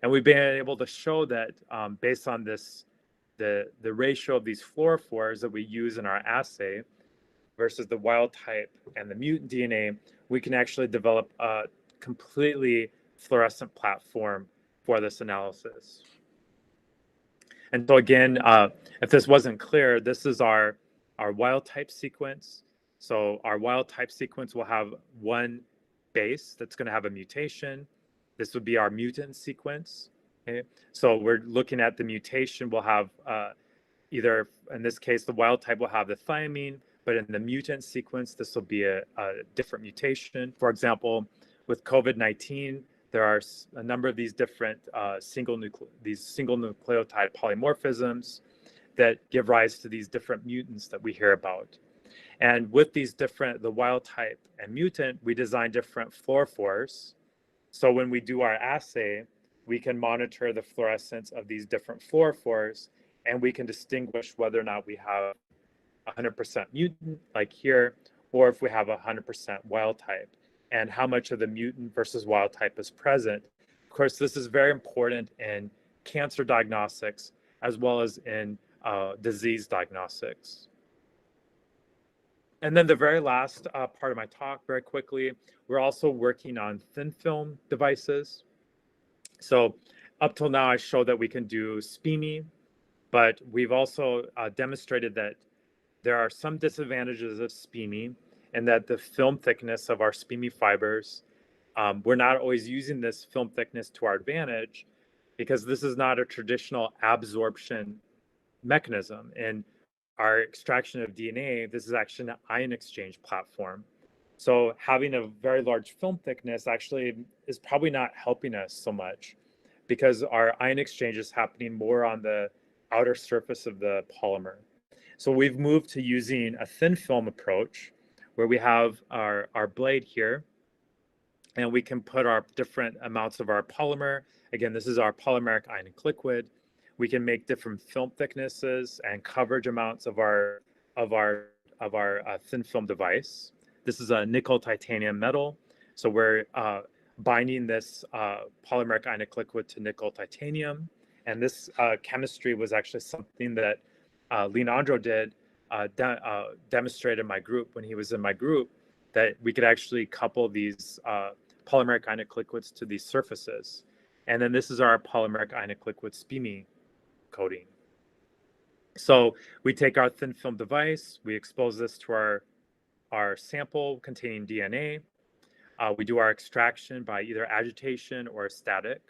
And we've been able to show that based on this, the ratio of these fluorophores that we use in our assay versus the wild type and the mutant DNA, we can actually develop a completely fluorescent platform for this analysis. And so again, if this wasn't clear, this is our wild type sequence. So our wild type sequence will have one base that's going to have a mutation. This would be our mutant sequence. Okay? So we're looking at the mutation. We'll have either, in this case, the wild type will have the thymine, but in the mutant sequence, this will be a different mutation. For example, with COVID-19, there are a number of these different single nucleotide polymorphisms that give rise to these different mutants that we hear about. And with these different, the wild type and mutant, we design different fluorophores. So when we do our assay, we can monitor the fluorescence of these different fluorophores, and we can distinguish whether or not we have 100% mutant, like here, or if we have 100% wild type, and how much of the mutant versus wild type is present. Of course, this is very important in cancer diagnostics as well as in disease diagnostics. And then the very last part of my talk, very quickly, we're also working on thin film devices. So up till now, I showed that we can do SPEMI, but we've also demonstrated that there are some disadvantages of SPEMI, and that the film thickness of our SPEMI fibers, we're not always using this film thickness to our advantage, because this is not a traditional absorption mechanism. And our extraction of DNA, this is actually an ion exchange platform. So having a very large film thickness actually is probably not helping us so much, because our ion exchange is happening more on the outer surface of the polymer. So we've moved to using a thin film approach, where we have our blade here, and we can put our different amounts of our polymer. Again, this is our polymeric ionic liquid. We can make different film thicknesses and coverage amounts of our thin film device. This is a nickel titanium metal. So we're binding this polymeric ionic liquid to nickel titanium. And this chemistry was actually something that Leonardo did, demonstrated in my group when he was in my group, that we could actually couple these polymeric ionic liquids to these surfaces. And then this is our polymeric ionic liquid SPIMI coating. So we take our thin film device, we expose this to our sample containing DNA. We do our extraction by either agitation or static.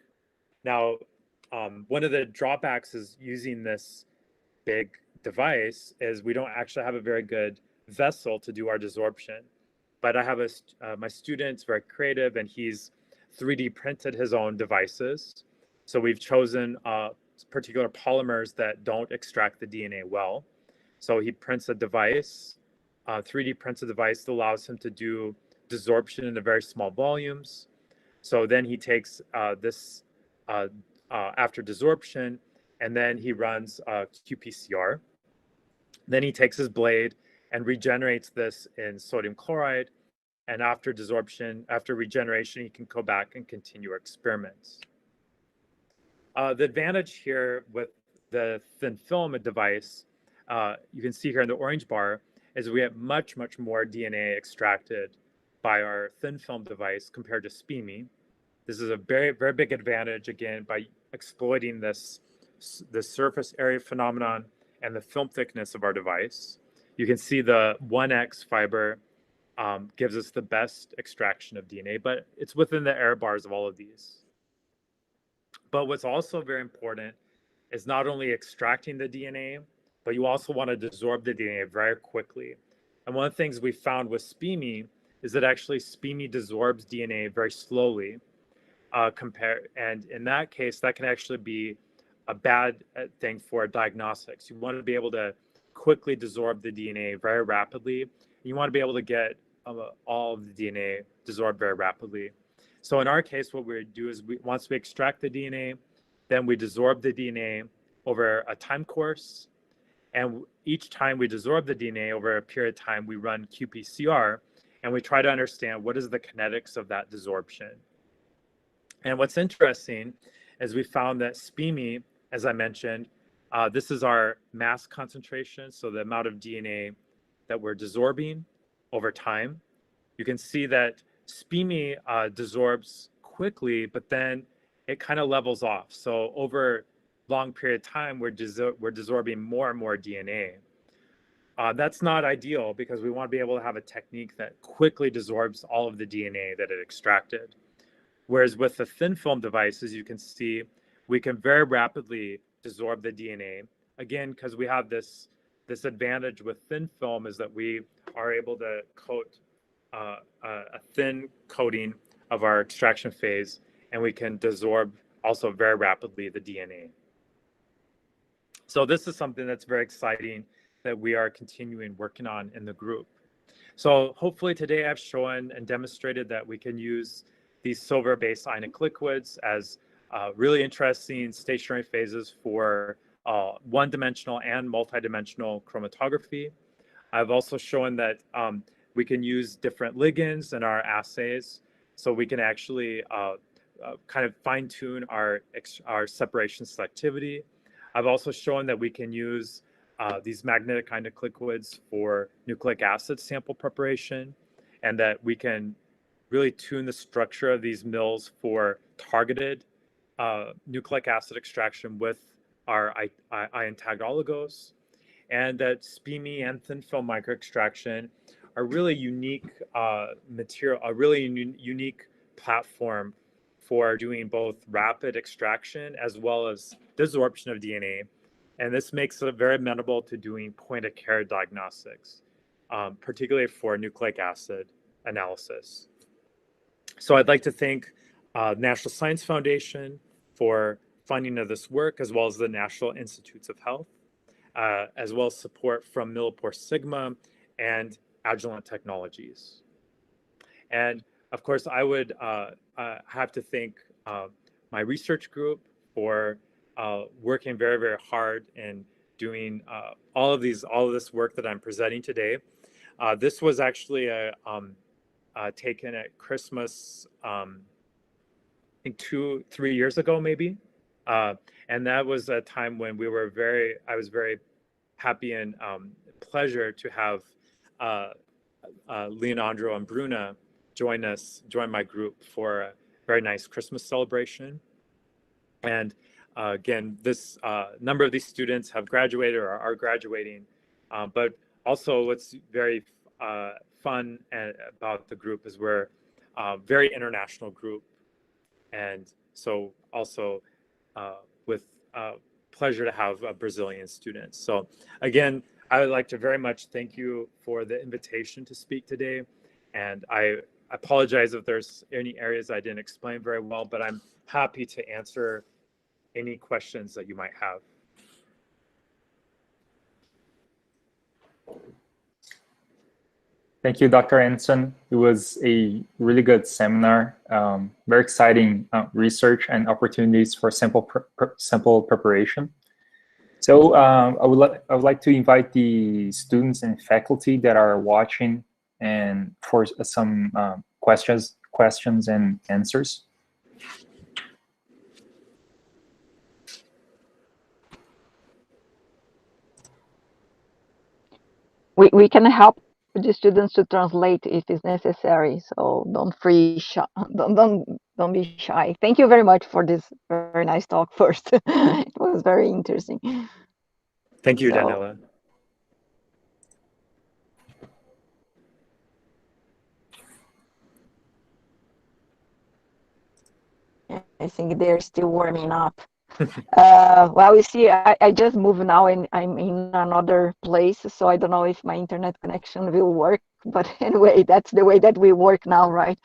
Now, one of the drawbacks is using this big device is we don't actually have a very good vessel to do our desorption. But I have my student's very creative, and he's 3D printed his own devices. So we've chosen particular polymers that don't extract the DNA well. So he prints a device, 3D prints a device that allows him to do desorption in very small volumes. So then he takes this after desorption, and then he runs qPCR. Then he takes his blade and regenerates this in sodium chloride. And after desorption, after regeneration, he can go back and continue experiments. The advantage here with the thin film device, you can see here in the orange bar, is we get much, much more DNA extracted by our thin film device compared to SPIMI. This is a very, very big advantage, again, by exploiting the surface area phenomenon and the film thickness of our device. You can see the 1X fiber gives us the best extraction of DNA, but it's within the error bars of all of these. But what's also very important is not only extracting the DNA, but you also want to desorb the DNA very quickly. And one of the things we found with SPIMI is that actually SPIMI desorbs DNA very slowly. And in that case, that can actually be a bad thing for diagnostics. You want to be able to quickly desorb the DNA very rapidly. You want to be able to get all of the DNA desorbed very rapidly. So in our case, what we do is once we extract the DNA, then we desorb the DNA over a time course. And each time we desorb the DNA over a period of time, we run qPCR, and we try to understand what is the kinetics of that desorption. And what's interesting is we found that SPIMI, as I mentioned, this is our mass concentration, so the amount of DNA that we're desorbing over time. You can see that SPIMI desorbs quickly, but then it kind of levels off. So over a long period of time, we're desorbing more and more DNA. That's not ideal, because we want to be able to have a technique that quickly desorbs all of the DNA that it extracted. Whereas with the thin film devices, you can see we can very rapidly desorb the DNA. Again, because we have this advantage with thin film, is that we are able to coat a thin coating of our extraction phase, and we can desorb also very rapidly the DNA. So this is something that's very exciting that we are continuing working on in the group. So hopefully today I've shown and demonstrated that we can use these silver-based ionic liquids as really interesting stationary phases for one-dimensional and multidimensional chromatography. I've also shown that we can use different ligands in our assays, so we can actually kind of fine-tune our separation selectivity. I've also shown that we can use these magnetic ionic liquids for nucleic acid sample preparation, and that we can really tune the structure of these mills for targeted nucleic acid extraction with our ion-tagged oligos, and that SPIMI and thin film microextraction are really unique material, a really unique platform for doing both rapid extraction as well as desorption of DNA And this makes it very amenable to doing point-of-care diagnostics, particularly for nucleic acid analysis. So I'd like to thank National Science Foundation for funding of this work, as well as the National Institutes of Health, as well as support from Millipore Sigma and Agilent Technologies. And of course, I would have to thank my research group for working very, very hard in doing all of this work that I'm presenting today. This was actually taken at Christmas, I think 2-3 years ago, maybe. And that was a time when I was very happy and pleasure to have Leonardo and Bruna join my group for a very nice Christmas celebration. And again, this number of these students have graduated or are graduating, but also what's very fun about the group is we're a very international group. And so also with pleasure to have Brazilian students. So again, I would like to very much thank you for the invitation to speak today. And I apologize if there's any areas I didn't explain very well, but I'm happy to answer any questions that you might have. Thank you, Dr. Anderson. It was a really good seminar, very exciting research and opportunities for sample preparation. So I would like to invite the students and faculty that are watching and for some questions and answers. We can help the students to translate if it's necessary. So don't be shy. Thank you very much for this very nice talk first. It was very interesting. Thank you, Daniela. I think they're still warming up. Well, you see, I just moved now and I'm in another place, so I don't know if my internet connection will work. But anyway, that's the way that we work now, right?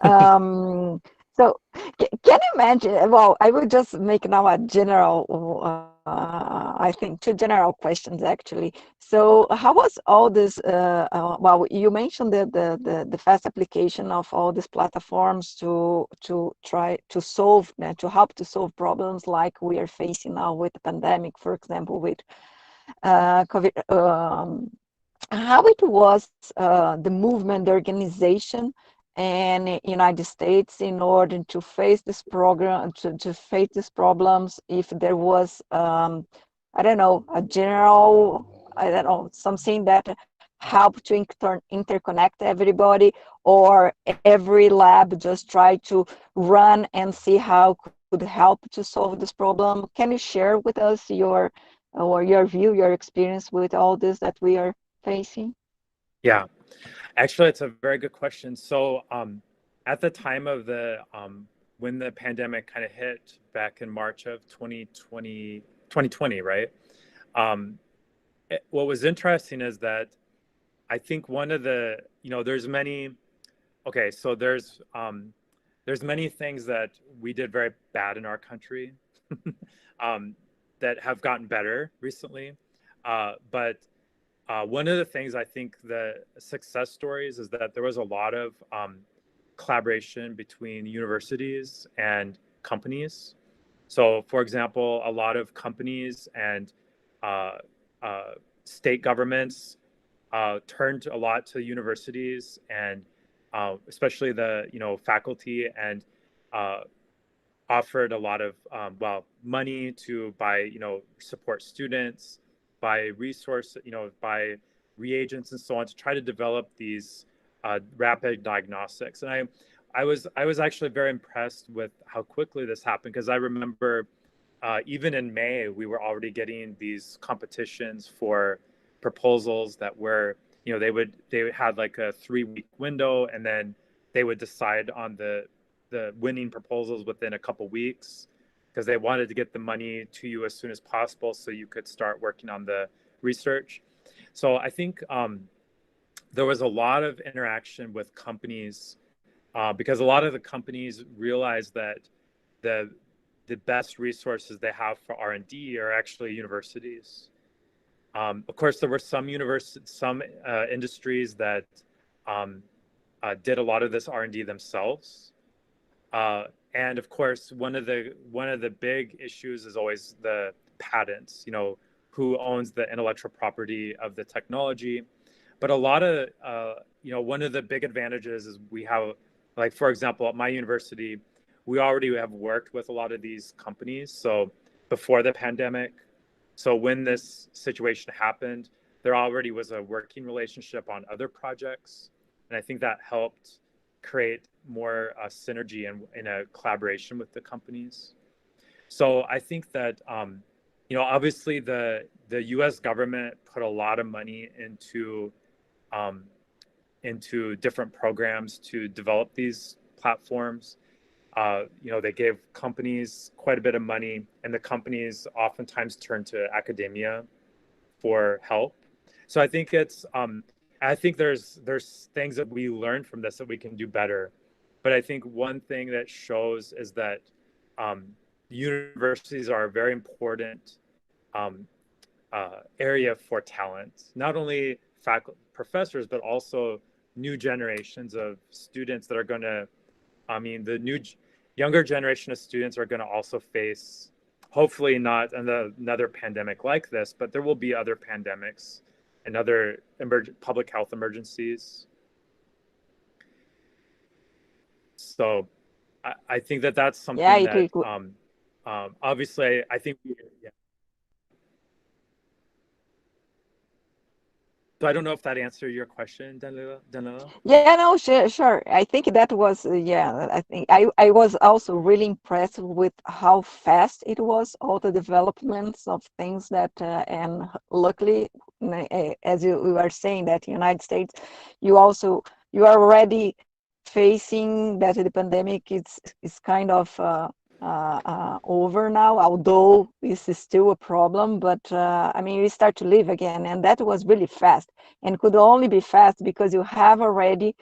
So can you imagine? Well, I will just make now a general, I think 2 general questions actually. So how was all this, well, you mentioned the fast application of all these platforms to try to solve, to help to solve problems like we are facing now with the pandemic, for example, with COVID, how it was the movement, the organization, and United States in order to face this program, to face these problems. If there was, I don't know, a general, I don't know, something that helped to interconnect everybody, or every lab just try to run and see how could help to solve this problem. Can you share with us your view, your experience with all this that we are facing? Yeah, actually, it's a very good question. So at the time of when the pandemic kind of hit back in March of 2020, right? What was interesting is that I think one of the, there's many things that we did very bad in our country that have gotten better recently. But one of the things I think the success stories is that there was a lot of collaboration between universities and companies. So, for example, a lot of companies and state governments turned a lot to universities, and especially the faculty, and offered a lot of money to buy support students, by resource, by reagents and so on, to try to develop these rapid diagnostics. And I was actually very impressed with how quickly this happened, because I remember even in May, we were already getting these competitions for proposals that were, they had like a 3-week window, and then they would decide on the winning proposals within a couple weeks. because they wanted to get the money to you as soon as possible so you could start working on the research. So I think there was a lot of interaction with companies because a lot of the companies realized that the best resources they have for R&D are actually universities. Of course, there were some industries that did a lot of this R&D themselves. And of course, one of the big issues is always the patents, you know, who owns the intellectual property of the technology. But a lot of, you know, one of the big advantages is we have, like, for example, at my university, we already have worked with a lot of these companies. So before the pandemic, so when this situation happened, there already was a working relationship on other projects. And I think that helped create more synergy and in a collaboration with the companies. So I think that, you know, obviously the US government put a lot of money into different programs to develop these platforms. You know, they gave companies quite a bit of money, and the companies oftentimes turn to academia for help. So I think it's, I think there's things that we learned from this that we can do better. But I think one thing that shows is that universities are a very important area for talent, not only faculty, professors, but also new generations of students that are going to, I mean, the younger generation of students are going to also face, hopefully not another pandemic like this, but there will be other pandemics and other public health emergencies. So I think that that's something that obviously I think, yeah. So I don't know if that answered your question, Danila. Yeah, no, sure. I think that was, yeah, I think I was also really impressed with how fast it was, all the developments of things that, and luckily, as you were saying, that United States, you are already facing that the pandemic is kind of over now, although this is still a problem, but I mean, we start to live again, and that was really fast, and could only be fast because you have already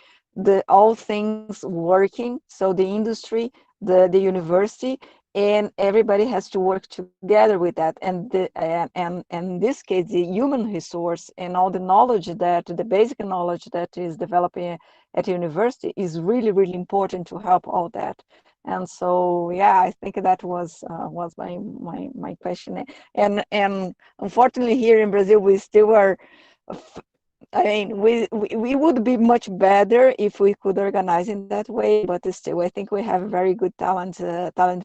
all things working. So the industry, the university, and everybody has to work together with that. And in this case, the human resource and all the knowledge the basic knowledge that is developing at university is really, really important to help all that. And so, yeah, I think that was my question. And unfortunately, here in Brazil, we still are. I mean, we would be much better if we could organize in that way. But still, I think we have very good talent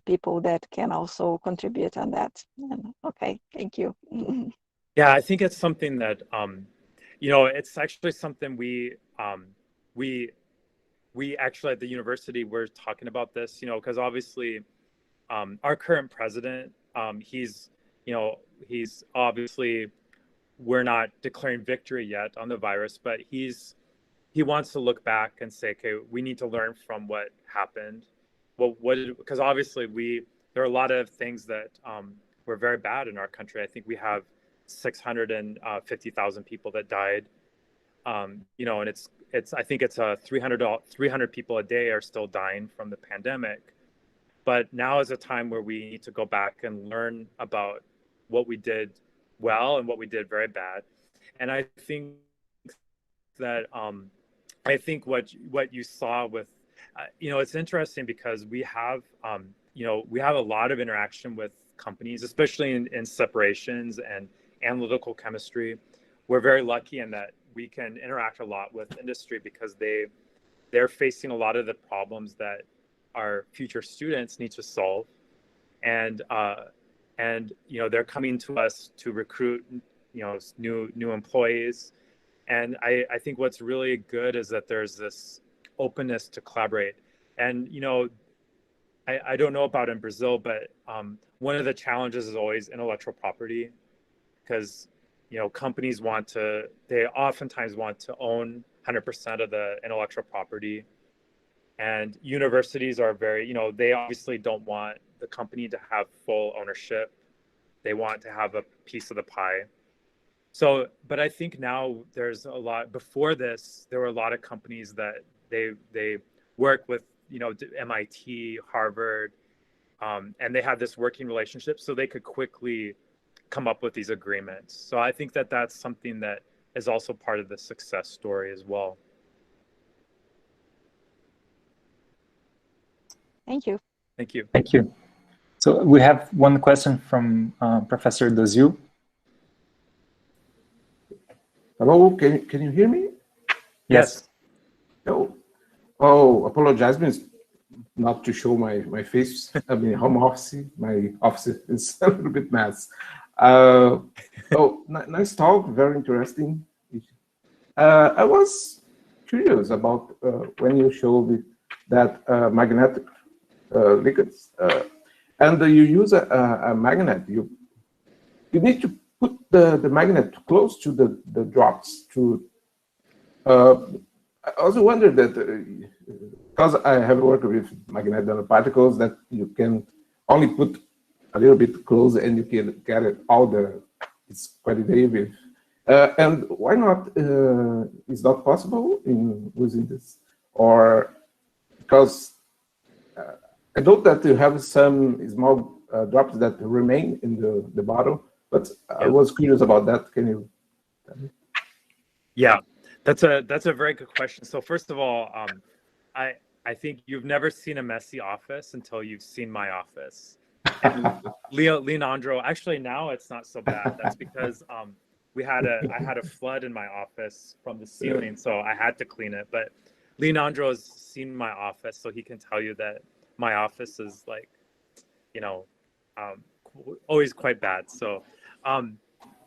people that can also contribute on that. Okay, thank you. Yeah, I think it's something that you know, it's actually something we actually at the university, we're talking about this, you know, because obviously our current president, he's obviously, we're not declaring victory yet on the virus, but he wants to look back and say, okay, we need to learn from what happened. Well, because obviously there are a lot of things that were very bad in our country. I think we have 650,000 people that died. You know, and I think it's 300 people a day are still dying from the pandemic. But now is a time where we need to go back and learn about what we did well and what we did very bad. And I think that I think what you saw with you know, it's interesting because we have you know, we have a lot of interaction with companies, especially in separations and analytical chemistry. We're very lucky in that we can interact a lot with industry because they're facing a lot of the problems that our future students need to solve, and you know, they're coming to us to recruit, you know, new employees. And I think what's really good is that there's this openness to collaborate. And you know, I don't know about in Brazil, but one of the challenges is always intellectual property, because you know, companies they oftentimes want to own 100% of the intellectual property. And universities are very, you know, they obviously don't want the company to have full ownership. They want to have a piece of the pie. So, but I think now there's a lot, before this, there were a lot of companies that they work with, you know, MIT, Harvard, and they had this working relationship so they could quickly come up with these agreements. So I think that that's something that is also part of the success story as well. Thank you. Thank you. Thank you. So we have one question from Professor Dozil. Hello, can you hear me? Yes. Oh, apologize me not to show my face. I mean, home office, my office is a little bit mess. Nice talk, very interesting. I was curious about when you showed that magnetic liquids, and you use a magnet. You need to put the magnet close to the drops to. I also wondered that because I have worked with magnetic nanoparticles, that you can only put a little bit close and you can get it all it's quantitative. And why not? Is that possible in using this? Or because I know that you have some small drops that remain in the bottle, but I was curious about that. Can you tell me? Yeah, that's a very good question. So first of all, I think you've never seen a messy office until you've seen my office. And Leonardo, actually now it's not so bad. That's because I had a flood in my office from the ceiling, so I had to clean it. But Leonardo has seen my office, so he can tell you that my office is like, you know, always quite bad. So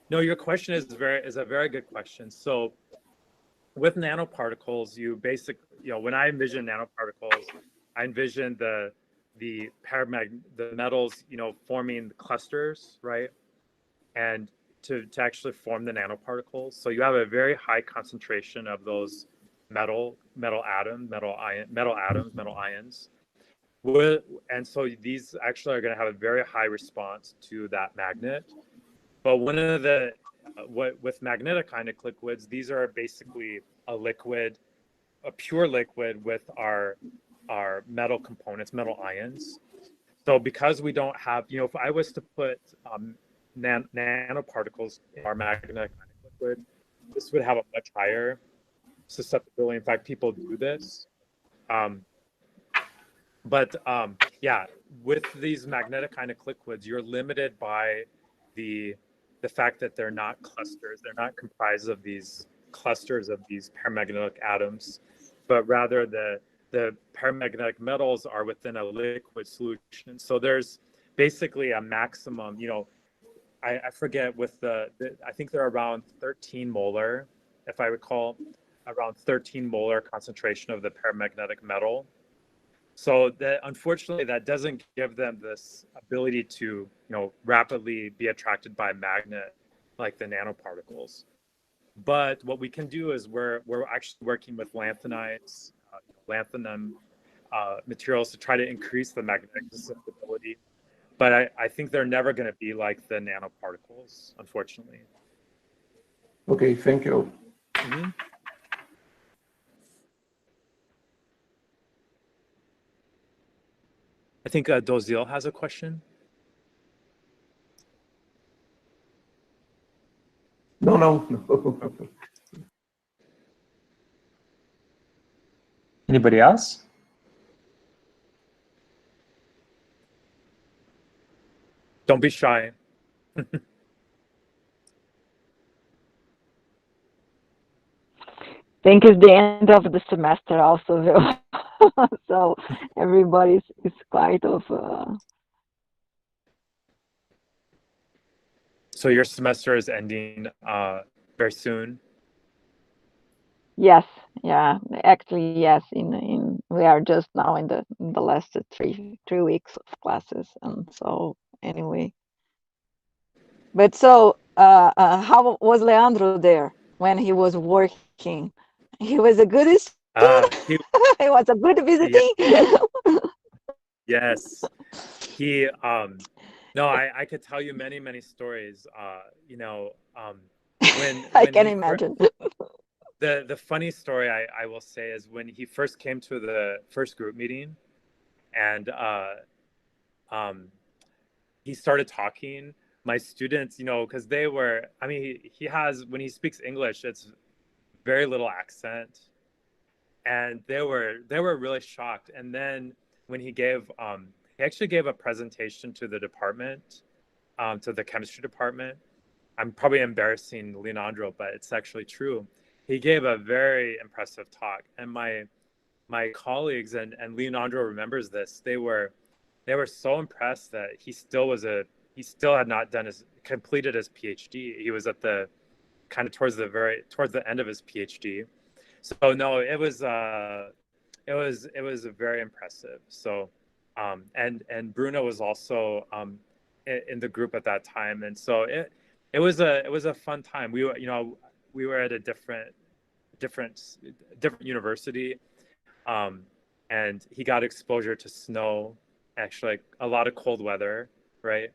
no, your question is a very good question. So with nanoparticles, you basically, you know, when I envision nanoparticles, I envision the metals, you know, forming clusters, right? And to actually form the nanoparticles. So you have a very high concentration of those metal ions. And so these actually are going to have a very high response to that magnet. But one of the with magnetic ionic liquids, these are basically a pure liquid with our metal components, metal ions. So because we don't have, you know, if I was to put nanoparticles in our magnetic ionic liquid, this would have a much higher susceptibility. In fact, people do this. Yeah, with these magnetic ionic liquids, you're limited by the fact that they're not clusters. They're not comprised of these clusters of these paramagnetic atoms, but rather the paramagnetic metals are within a liquid solution. So there's basically a maximum, you know, I forget with I think they're around 13 molar, if I recall, around 13 molar concentration of the paramagnetic metal. So that unfortunately that doesn't give them this ability to, you know, rapidly be attracted by a magnet like the nanoparticles. But what we can do is we're actually working with lanthanides, lanthanum materials to try to increase the magnetic susceptibility. But I think they're never going to be like the nanoparticles, unfortunately. Okay, thank you. Mm-hmm. I think Dozil has a question. No. Anybody else? Don't be shy. I think it's the end of the semester also, so everybody is quite of. So your semester is ending very soon. Yes, yeah, actually, yes. In we are just now in the last three weeks of classes, and so anyway. But so, how was Leandro there when he was working? He was a good He, It was a good visiting. yes, he. No, I could tell you many, many stories. You know, when I when can he imagine. the funny story I will say is when he first came to the first group meeting, and he started talking. My students, you know, because they were, I mean, he has, when he speaks English, it's very little accent, and they were really shocked. And then when he actually gave a presentation to the department, to the chemistry department. I'm probably embarrassing Leonardo, but it's actually true. He gave a very impressive talk, and my colleagues and Leonardo remembers this. They were so impressed that he still had not completed his PhD. He was at the kind of towards the end of his PhD. So no, it was very impressive. So and Bruno was also in the group at that time, and so it was a fun time. We were at a different university, and he got exposure to snow, actually, like a lot of cold weather, right?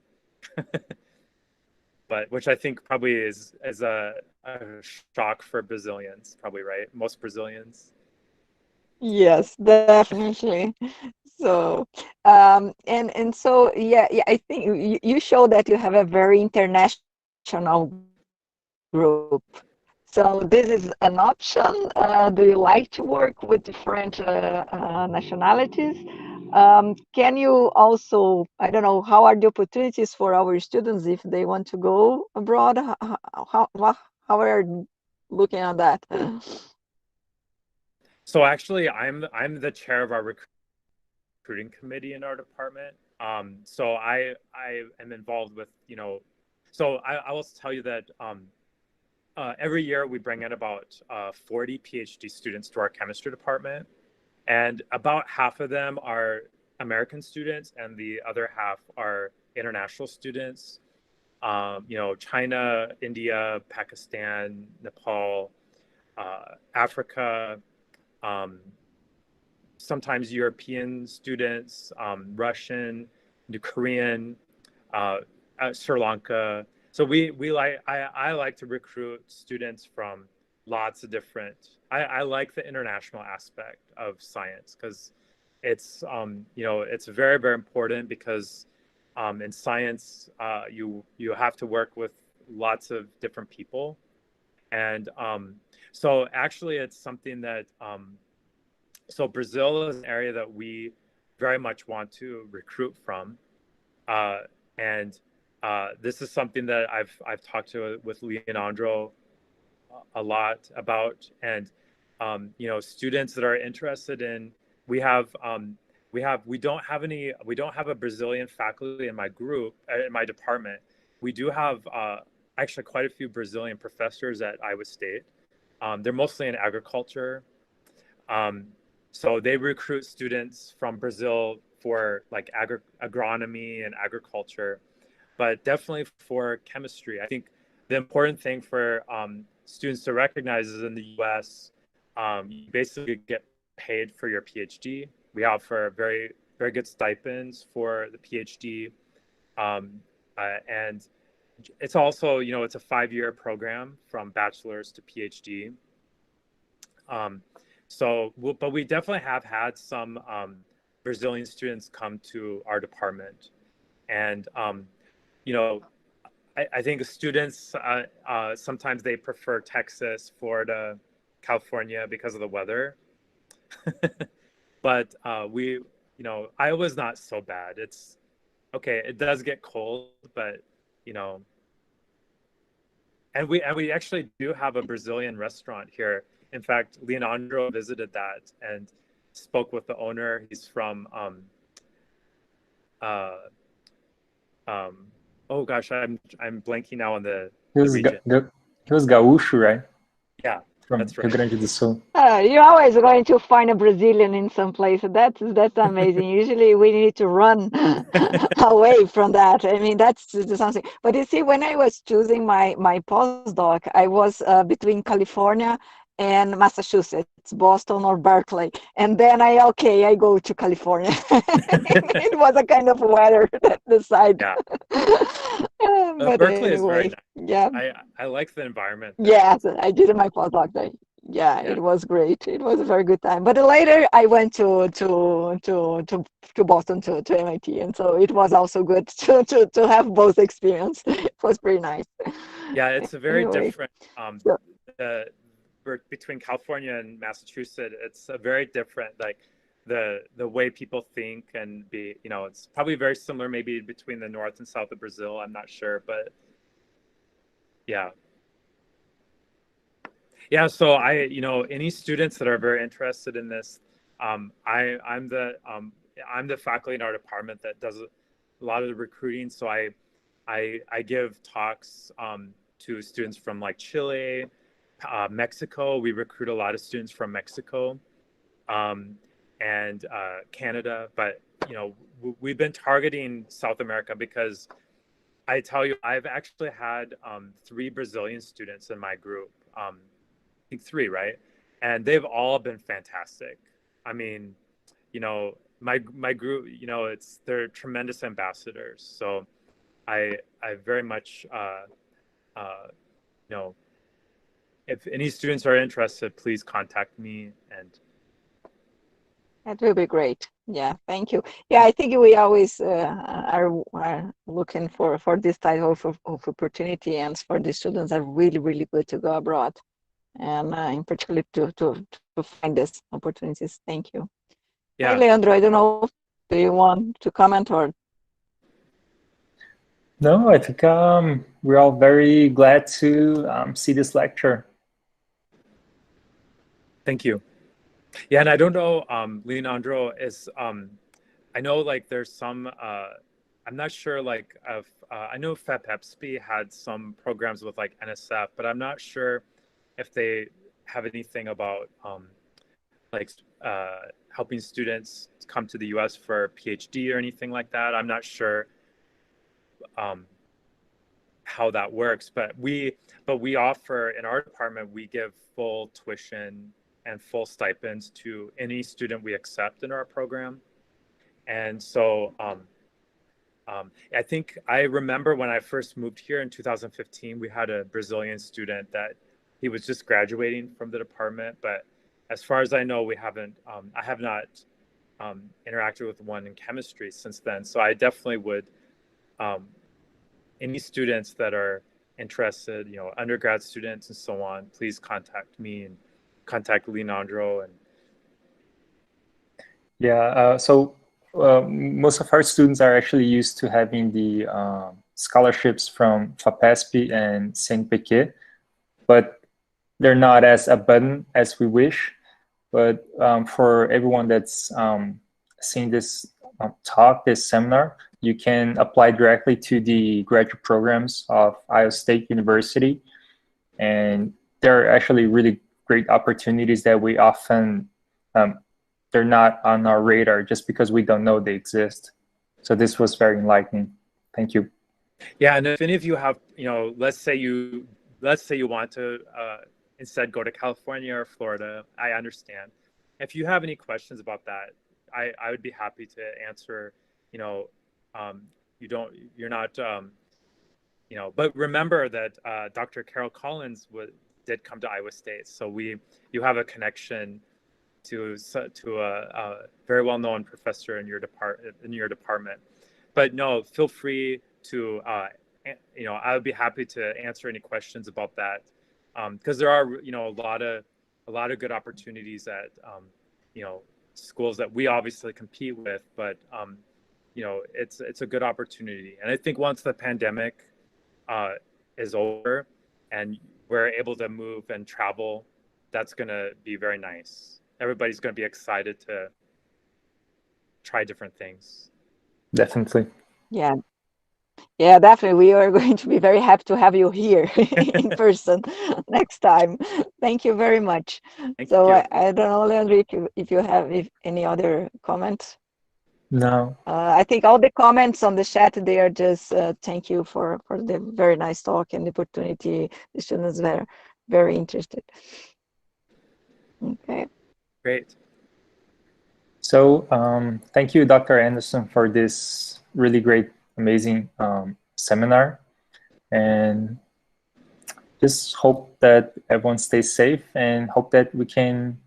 But which I think probably is a shock for Brazilians, probably, right? Most Brazilians. Yes, definitely. So, and so, yeah, I think you show that you have a very international group. So this is an option. Do you like to work with different nationalities? Can you also, I don't know, how are the opportunities for our students if they want to go abroad? How are you looking at that? So actually, I'm the chair of our recruiting committee in our department. So I am involved with, so I will tell you that every year we bring in about 40 PhD students to our chemistry department, and about half of them are American students, and the other half are international students. China, India, Pakistan, Nepal, Africa. Sometimes European students, Russian, Korean, Sri Lanka. So I like to recruit students from lots of different. I like the international aspect of science because it's it's very, very important because in science you have to work with lots of different people, and so actually it's something that so Brazil is an area that we very much want to recruit from, and this is something that I've talked with Leonardo a lot about, and students that are interested in. We don't have a Brazilian faculty in my group, in my department. We do have actually quite a few Brazilian professors at Iowa State. They're mostly in agriculture. So they recruit students from Brazil for like agronomy and agriculture, but definitely for chemistry. I think the important thing for students to recognize is in the US, you basically get paid for your PhD. We offer very, very good stipends for the PhD. And it's also, it's a 5-year program from bachelor's to PhD. But we definitely have had some Brazilian students come to our department, and I think students sometimes they prefer Texas, Florida, California because of the weather. But Iowa's not so bad. It's okay. It does get cold, but and we actually do have a Brazilian restaurant here. In fact, Leonardo visited that and spoke with the owner. He's from oh gosh, I'm blanking now on the region. He was gaúcho, right? Yeah, From that's right. Rio Grande do Sul. You're always going to find a Brazilian in some place. That's amazing. Usually we need to run away from that. I mean, that's something. But you see, when I was choosing my postdoc, I was between California and Massachusetts, Boston or Berkeley. And then I go to California. It was a kind of weather that decided. Yeah. But Berkeley is very anyway, nice. yeah. I like the environment there. Yes, I did my postdoc there. Yeah, Yeah. it was great. It was a very good time. But later I went to Boston to MIT, and so it was also good to have both experience. It was pretty nice. Yeah, it's a very Anyway, different so between California and Massachusetts. It's a very different, like the way people think and be, you know, it's probably very similar maybe between the north and south of Brazil. I'm not sure, but yeah. Yeah, so you know, any students that are very interested in this, I'm the faculty in our department that does a lot of the recruiting. So I give talks to students from like Chile, Mexico. We recruit a lot of students from Mexico and Canada. But you know, we've been targeting South America because I tell you, I've actually had 3 Brazilian students in my group. I think 3, right? And they've all been fantastic. I mean, you know, my group, you know, they're tremendous ambassadors. So I very much, you know, if any students are interested, please contact me. And that will be great. Yeah, thank you. Yeah, I think we always are looking for this type of opportunity, and for the students are really, really good to go abroad. And in particular to find these opportunities. Thank you. yeah. Hey, Leandro, I don't know, do you want to comment or? No, I think we're all very glad to see this lecture. Thank you. Yeah, and I don't know, Leonardo is, I know like there's some, I'm not sure like if, I know FEPEPSP had some programs with like NSF, but I'm not sure if they have anything about like helping students come to the US for a PhD or anything like that. I'm not sure how that works, but we offer in our department, we give full tuition and full stipends to any student we accept in our program. And so I think I remember when I first moved here in 2015, we had a Brazilian student that he was just graduating from the department, but as far as I know, we haven't, I have not interacted with one in chemistry since then. So I definitely would, any students that are interested, you know, undergrad students and so on, please contact me and contact Leonardo. And yeah, so most of our students are actually used to having the scholarships from FAPESP and CNPq, but they're not as abundant as we wish. But for everyone that's seeing this talk, this seminar, you can apply directly to the graduate programs of Iowa State University. And there are actually really great opportunities that we often, they're not on our radar just because we don't know they exist. So this was very enlightening. Thank you. Yeah, and if any of you have, you know, let's say you want to instead go to California or Florida, I understand. If you have any questions about that, I would be happy to answer. You know, you're not, you know, but remember that Dr. Carol Collins did come to Iowa State, so you have a connection to a very well-known professor in your department. But no, feel free to, you know, I would be happy to answer any questions about that, because there are, you know, a lot of good opportunities at, you know, schools that we obviously compete with, but you know, it's a good opportunity. And I think once the pandemic is over and we're able to move and travel, that's going to be very nice. Everybody's going to be excited to try different things. Definitely. Yeah. Yeah, definitely. We are going to be very happy to have you here in person next time. Thank you very much. Thank So you. I don't know, Leandro, if you have any other comments. No. I think all the comments on the chat, they are just thank you for the very nice talk and the opportunity. The students were very interested. Great. So thank you, Dr. Anderson, for this really great, amazing seminar. And just hope that everyone stays safe and hope that we can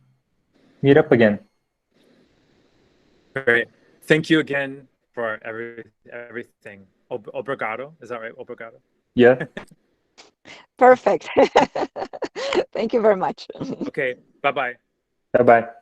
meet up again. Great. Thank you again for everything. Obrigado. Is that right? Obrigado. Yeah. Perfect. Thank you very much. Okay. Bye-bye. Bye-bye.